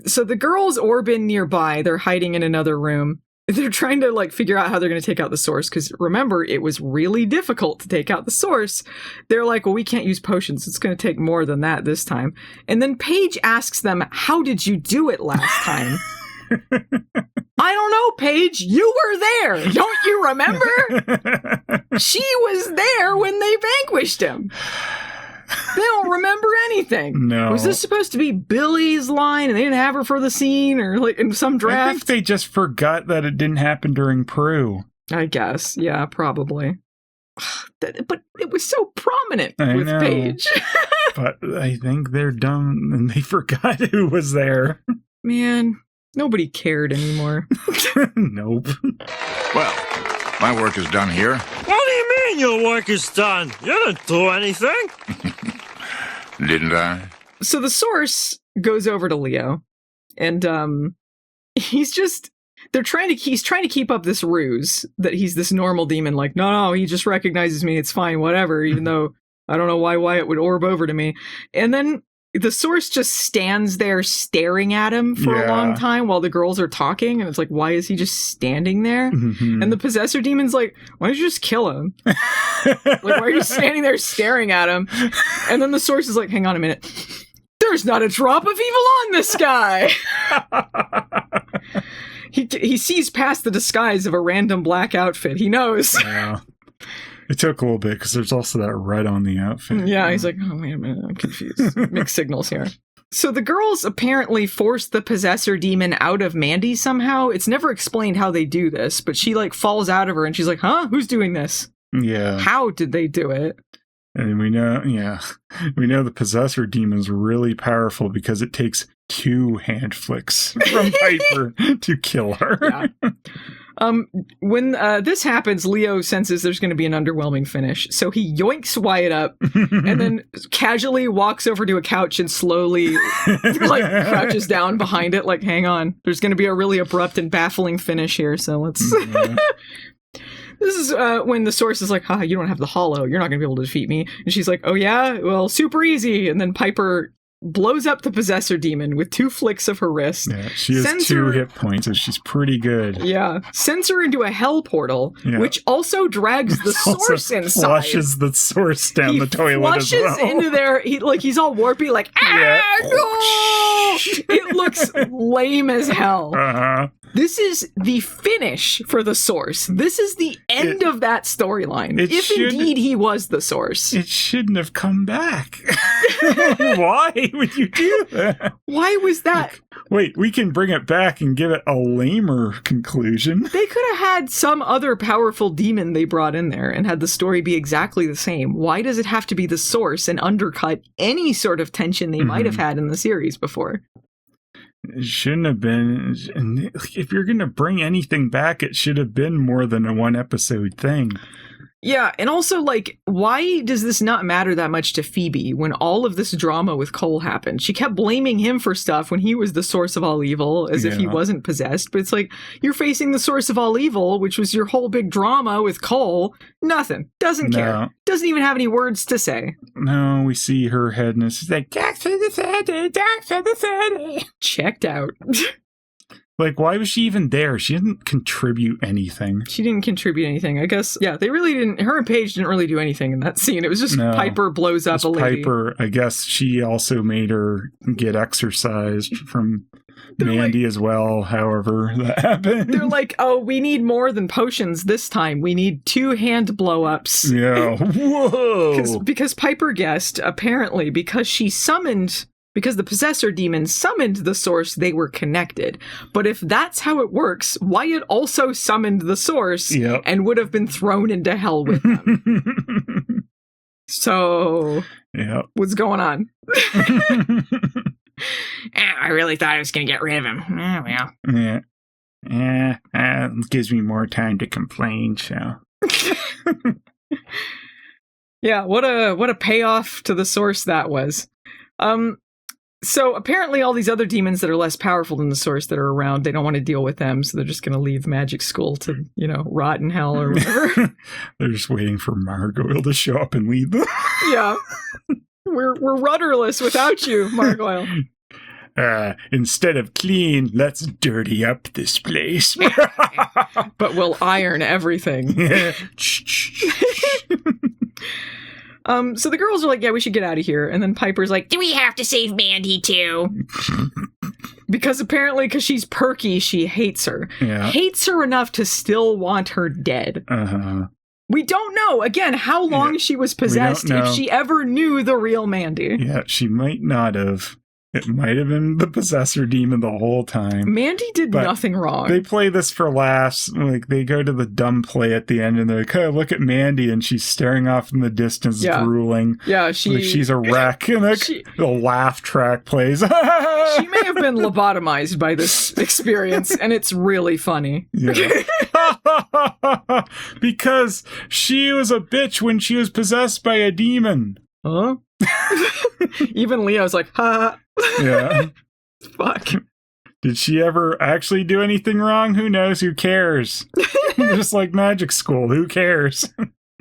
So the girls orb in nearby. They're hiding in another room. They're trying to, like, figure out how they're going to take out the source, because remember, it was really difficult to take out the source. They're like, well, we can't use potions. It's going to take more than that this time. And then Paige asks them, how did you do it last time? I don't know, Paige. You were there. Don't you remember? She was there when they vanquished him. They don't remember anything. No. Was this supposed to be Billy's line and they didn't have her for the scene, or like in some draft? I think they just forgot that it didn't happen during Prue. I guess. Yeah, probably. But it was so prominent with Paige. But I think they're dumb and they forgot who was there. Man, nobody cared anymore. Nope. Well, my work is done here. What do you mean your work is done? You didn't do anything. Didn't I? So the source goes over to Leo, and he's trying to keep up this ruse that he's this normal demon. Like, no, he just recognizes me. It's fine, whatever. Even though I don't know why Wyatt would orb over to me. And then the source just stands there staring at him for a long time while the girls are talking. And it's like, why is he just standing there? And the Possessor Demon's like, why don't you just kill him? Like, why are you standing there staring at him? And then the source is like, hang on a minute. There's not a drop of evil on this guy. He sees past the disguise of a random black outfit. He knows. Yeah. It took a little bit because there's also that red on the outfit. Yeah, he's like, oh, wait a minute, I'm confused. Mixed signals here. So the girls apparently forced the Possessor Demon out of Mandi somehow. It's never explained how they do this, but she, like, falls out of her and she's like, huh? Who's doing this? Yeah. How did they do it? And we know the Possessor Demon's really powerful because it takes 2 hand flicks from Piper to kill her. Yeah. When this happens, Leo senses there's going to be an underwhelming finish, so he yoinks Wyatt up and then casually walks over to a couch and slowly like crouches down behind it, like, hang on, there's going to be a really abrupt and baffling finish here, so let's... This is when the source is like, you don't have the hollow, you're not going to be able to defeat me. And she's like, oh yeah? Well, super easy. And then Piper blows up the Possessor Demon with 2 flicks of her wrist. Yeah, she has 2 hit points, so she's pretty good. Yeah. Sends her into a hell portal, which also drags the source inside. Flushes the source down the toilet as well. Flushes into there, he's all warpy, like, no! It looks lame as hell. Uh-huh. This is the finish for the source. This is the end of that storyline. If indeed he was the source. It shouldn't have come back. Why would you do that? Why was that? Wait, we can bring it back and give it a lamer conclusion. They could have had some other powerful demon they brought in there and had the story be exactly the same. Why does it have to be the source and undercut any sort of tension they might have had in the series before? It shouldn't have been. If you're going to bring anything back, it should have been more than a 1-episode thing. Yeah, and also, like, why does this not matter that much to Phoebe when all of this drama with Cole happened? She kept blaming him for stuff when he was the source of all evil, as if he wasn't possessed. But it's like, you're facing the source of all evil, which was your whole big drama with Cole. Nothing. Doesn't care. Doesn't even have any words to say. No, we see her head and it's like, Jack for the 30, Jack for the 30. Checked out. Like, why was she even there? She didn't contribute anything. She didn't contribute anything. I guess, yeah, they really didn't. Her and Paige didn't really do anything in that scene. It was just Piper blows up a lady. Piper, I guess she also made her get exercised from Mandi as well, however that happened. They're like, oh, we need more than potions this time. We need 2 hand blow-ups. Yeah. Whoa! Because Piper guessed, apparently, because the possessor demon summoned the source, they were connected. But if that's how it works, Wyatt also summoned the source and would have been thrown into hell with them. So, what's going on? I really thought I was going to get rid of him. Oh, well. Yeah. It gives me more time to complain, so. Yeah, what a payoff to the source that was. So apparently all these other demons that are less powerful than the source that are around, they don't want to deal with them, so they're just going to leave Magic School to, rot in hell or whatever. They're just waiting for Margoyle to show up and lead them. Yeah. We're rudderless without you, Margoyle. Instead of clean, let's dirty up this place. But we'll iron everything. So the girls are like, yeah, we should get out of here. And then Piper's like, do we have to save Mandi too? Because she's perky, she hates her. Yeah. Hates her enough to still want her dead. Uh-huh. We don't know, again, how long she was possessed, if she ever knew the real Mandi. Yeah, she might not have. It might have been the possessor demon the whole time. Mandi did nothing wrong. They play this for laughs. Like, they go to the dumb play at the end, and they're like, oh, look at Mandi, and she's staring off in the distance, drooling. Yeah, she's a wreck, and the laugh track plays. She may have been lobotomized by this experience, and it's really funny. Yeah. Because she was a bitch when she was possessed by a demon. Huh? Even Leo's like, ha. Yeah. Fuck. Did she ever actually do anything wrong? Who knows? Who cares? Just like Magic School. Who cares?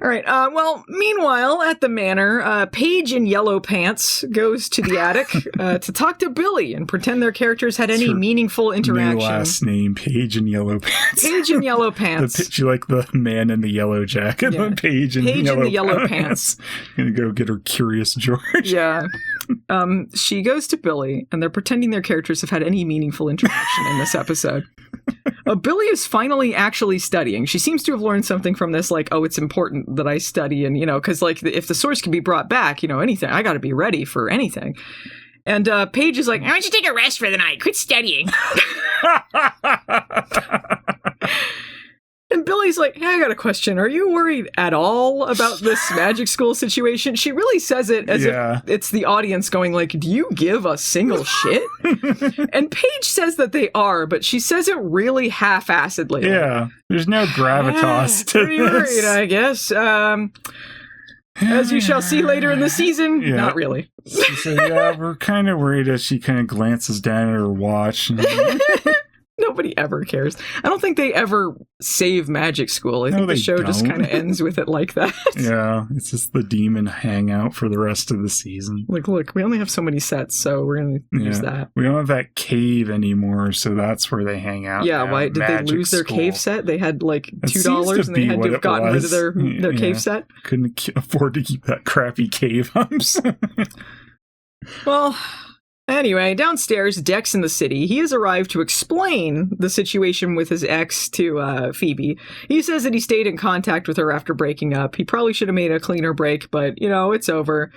All right. Well, meanwhile, at the manor, Paige in yellow pants goes to the attic to talk to Billy and pretend their characters had any meaningful interaction. New last name, Paige in yellow pants. Paige in yellow pants. She like the man in the yellow jacket. Yeah. Paige in the yellow pants. Gonna go get her Curious George. Yeah. She goes to Billy, and they're pretending their characters have had any meaningful interaction in this episode. Billy is finally actually studying. She seems to have learned something from this, like, oh, it's important that I study, and, because, like, if the source can be brought back, anything, I gotta be ready for anything. And Paige is like, why don't you take a rest for the night? Quit studying. And Billy's like, hey, I got a question. Are you worried at all about this Magic School situation? She really says it as if it's the audience going like, do you give a single shit? And Paige says that they are, but she says it really half-assedly. Yeah, there's no gravitas to pretty this. Worried, I guess. As you shall see later in the season, not really. She said, yeah, we're kind of worried as she kind of glances down at her watch. And Nobody ever cares. I don't think they ever save Magic School. I think the show just kind of ends with it like that. Yeah, it's just the demon hangout for the rest of the season. Like, look, we only have so many sets, so we're going to use that. We don't have that cave anymore, so that's where they hang out. Yeah, why did they lose their cave set? They had like $2 and they had to have gotten rid of their cave set. Couldn't afford to keep that crappy cave humps. Well, anyway, downstairs, Dex in the city. He has arrived to explain the situation with his ex to Phoebe. He says that he stayed in contact with her after breaking up. He probably should have made a cleaner break, but, it's over.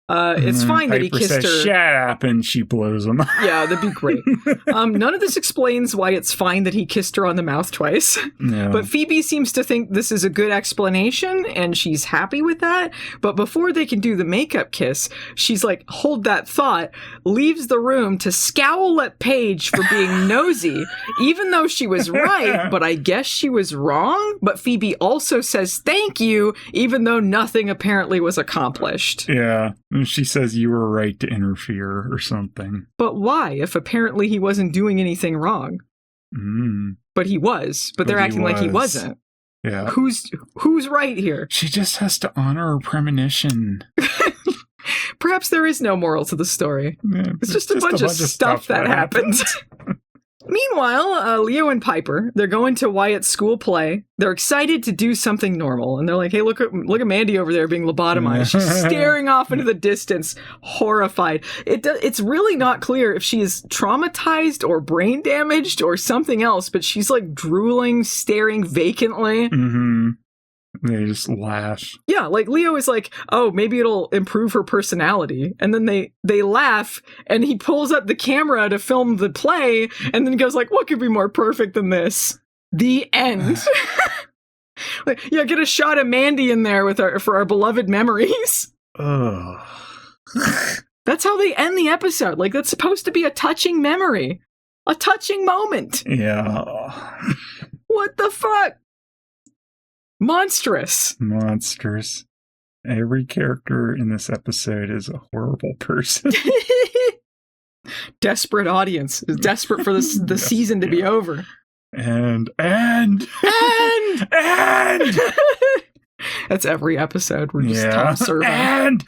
It's fine that he kissed her. Shut up, and she blows him. Yeah, that'd be great. None of this explains why it's fine that he kissed her on the mouth twice. Yeah. But Phoebe seems to think this is a good explanation, and she's happy with that. But before they can do the makeup kiss, she's like, hold that thought, leaves the room to scowl at Paige for being nosy, even though she was right, but I guess she was wrong. But Phoebe also says thank you, even though nothing apparently was accomplished. Yeah. She says you were right to interfere or something. But why, if apparently he wasn't doing anything wrong? But he was. But they're acting like he wasn't. Yeah. Who's right here? She just has to honor her premonition. Perhaps there is no moral to the story. Yeah, it's just a bunch of stuff that happened. Meanwhile, Leo and Piper, they're going to Wyatt's school play. They're excited to do something normal. And they're like, hey, look at Mandi over there being lobotomized. She's staring off into the distance, horrified. It's really not clear if she is traumatized or brain damaged or something else, but she's like drooling, staring vacantly. Mm-hmm. They just laugh. Yeah, like Leo is like, oh, maybe it'll improve her personality. And then they laugh, and he pulls up the camera to film the play, and then goes like, what could be more perfect than this? The end. Like, yeah, get a shot of Mandi in there for our beloved memories. Ugh. That's how they end the episode. Like, that's supposed to be a touching memory. A touching moment. Yeah. What the fuck? Monstrous. Every character in this episode is a horrible person. Desperate audience is desperate for the season to be over. And that's every episode. We're just Tom serving. And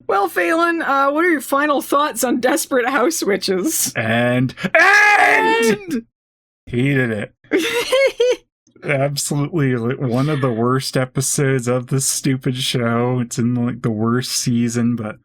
well, Phelan, what are your final thoughts on Desperate Housewitches? And hated it. Absolutely, like, one of the worst episodes of this stupid show. It's in like the worst season, but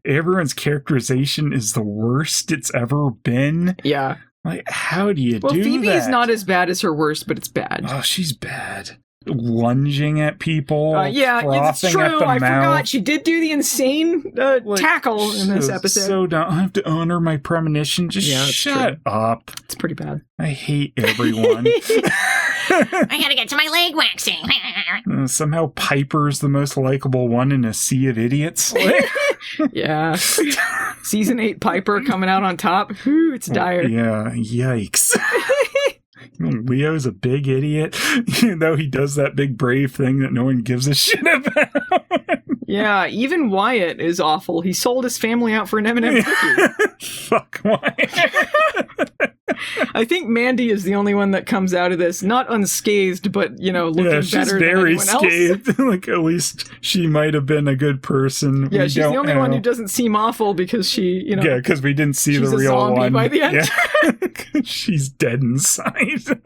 everyone's characterization is the worst it's ever been. Yeah. Like, how do you do that? Well, Phoebe is not as bad as her worst, but it's bad. Oh, she's bad. Lunging at people. Yeah, it's true. I forgot. She did do the insane tackle in this episode. So don't I have to honor my premonition. Just shut up. It's pretty bad. I hate everyone. I gotta get to my leg waxing. Somehow Piper's the most likable one in a sea of idiots. Yeah. Season 8 Piper coming out on top. Ooh, it's dire. Yeah, yikes. Leo's a big idiot, even though he does that big brave thing that no one gives a shit about. Yeah, even Wyatt is awful. He sold his family out for an M&M cookie. Fuck Wyatt. I think Mandi is the only one that comes out of this, not unscathed, but, looking better than anyone scathed. else. Like, at least she might have been a good person. Yeah, she's the only one who doesn't seem awful because she, Yeah, because we didn't see the real she's a zombie by the end. Yeah. She's dead inside.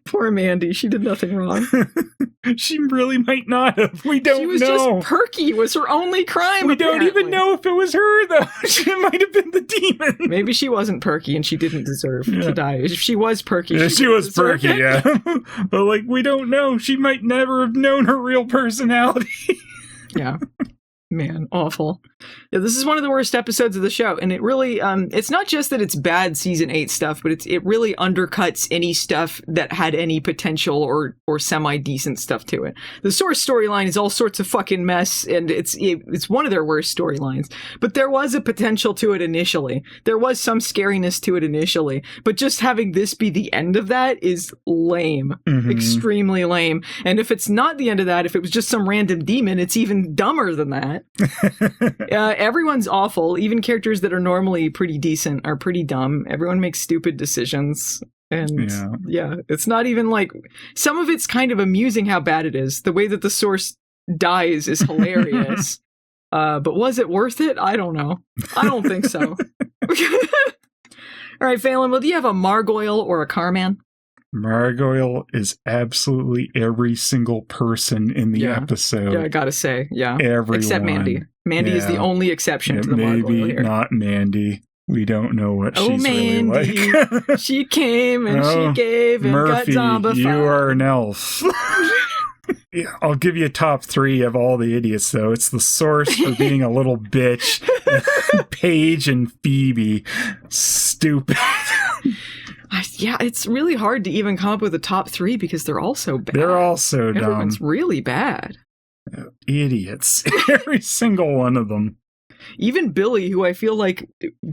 Poor Mandi, she did nothing wrong. She really might not have. We don't know. She was just perky, was her only crime. We don't even know if it was her, though. She might have been the demon. Maybe she wasn't perky and she didn't deserve to die. If she was perky, she was perky, yeah. But, like, we don't know. She might never have known her real personality. Yeah. Man, awful. Yeah, this is one of the worst episodes of the show, and it really, it's not just that it's bad season 8 stuff, but it really undercuts any stuff that had any potential or semi-decent stuff to it. The source storyline is all sorts of fucking mess, and it's one of their worst storylines, but there was a potential to it initially. There was some scariness to it initially, but just having this be the end of that is lame. Mm-hmm. Extremely lame. And if it's not the end of that, if it was just some random demon, it's even dumber than that. Everyone's awful. Even characters that are normally pretty decent are pretty dumb. Everyone makes stupid decisions. And yeah, it's not even like, some of it's kind of amusing how bad it is. The way that the source dies is hilarious. But was it worth it? I don't know. I don't think so. All right, Phelan, well, do you have a Margoyle or a Carman? Margoyle is absolutely every single person in the episode. Yeah, I gotta say, everyone. Except Mandi. Mandi is the only exception to the Margoyle here. Maybe not Mandi. We don't know what she's Mandi. really like. She came and she gave and Murphy, got zombified. You are an elf. I'll give you a top 3 of all the idiots, though. It's the source for being a little bitch. Paige and Phoebe. Stupid. Yeah, it's really hard to even come up with a top 3 because they're all so bad. They're all so dumb. Everyone's really bad. Idiots. Every single one of them. Even Billy, who I feel like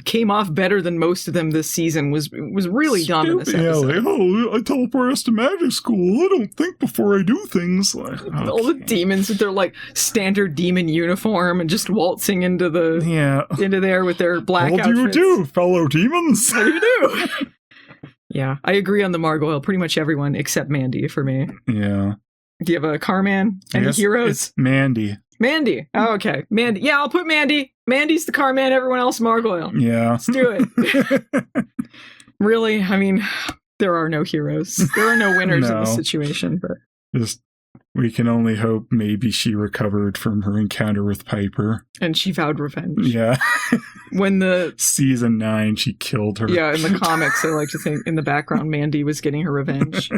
came off better than most of them this season, was really dumb in this episode. Yeah, like, I teleport us to magic school. I don't think before I do things. Like, okay. All the demons with their like standard demon uniform and just waltzing into there with their black outfits. What do you do, fellow demons? What do you do? Yeah, I agree on the Margoyle. Pretty much everyone except Mandi for me. Yeah. Do you have a Carman? Any heroes? It's Mandi. Mandi. Oh, okay. Mandi. Yeah, I'll put Mandi. Mandi's the car man, everyone else Margoyle. Yeah. Let's do it. Really, I mean, there are no heroes. There are no winners in this situation. But just, we can only hope maybe she recovered from her encounter with Piper. And she vowed revenge. Yeah. When the... Season 9, she killed her. Yeah, in the comics, I like to think in the background, Mandi was getting her revenge.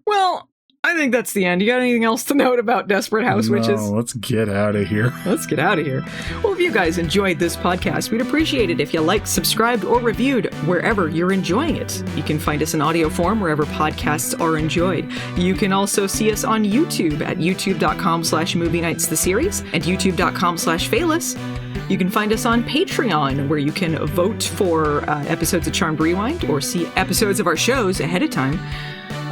Well... I think that's the end. You got anything else to note about Desperate Housewitches? No, let's get out of here. Let's get out of here. Well, if you guys enjoyed this podcast, we'd appreciate it if you liked, subscribed, or reviewed wherever you're enjoying it. You can find us in audio form wherever podcasts are enjoyed. You can also see us on YouTube at youtube.com/Movie Nights the Series and youtube.com/Phelous. You can find us on Patreon, where you can vote for episodes of Charmed Rewind or see episodes of our shows ahead of time.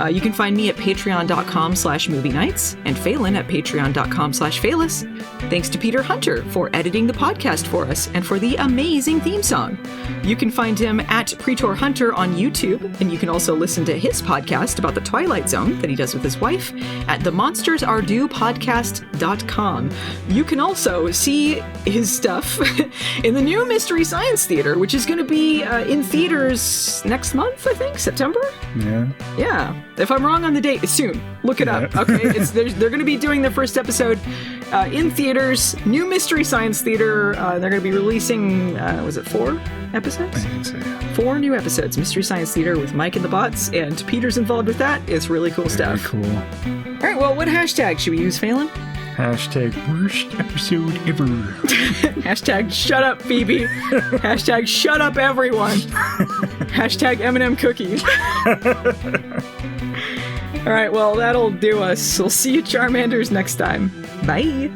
You can find me at patreon.com/Movie Nights and Phelan at patreon.com/Phelous. Thanks to Peter Hunter for editing the podcast for us and for the amazing theme song. You can find him at Pretor Hunter on YouTube, and you can also listen to his podcast about the Twilight Zone that he does with his wife at themonstersaredupodcast.com. You can also see his stuff in the new Mystery Science Theater, which is going to be in theaters next month, I think, September? Yeah. Yeah. If I'm wrong on the date, it's soon. Look it up, okay? They're going to be doing their first episode in theaters, new Mystery Science Theater. They're going to be releasing, was it 4 episodes? I think so, yeah. 4 new episodes, Mystery Science Theater with Mike and the Bots, and Peter's involved with that. It's really cool stuff. Very cool. All right, well, what hashtag should we use, Phelan? Hashtag worst episode ever. Hashtag shut up, Phoebe. Hashtag shut up, everyone. Hashtag M&M cookies. All right, well, that'll do us. We'll see you Charmanders next time. Bye.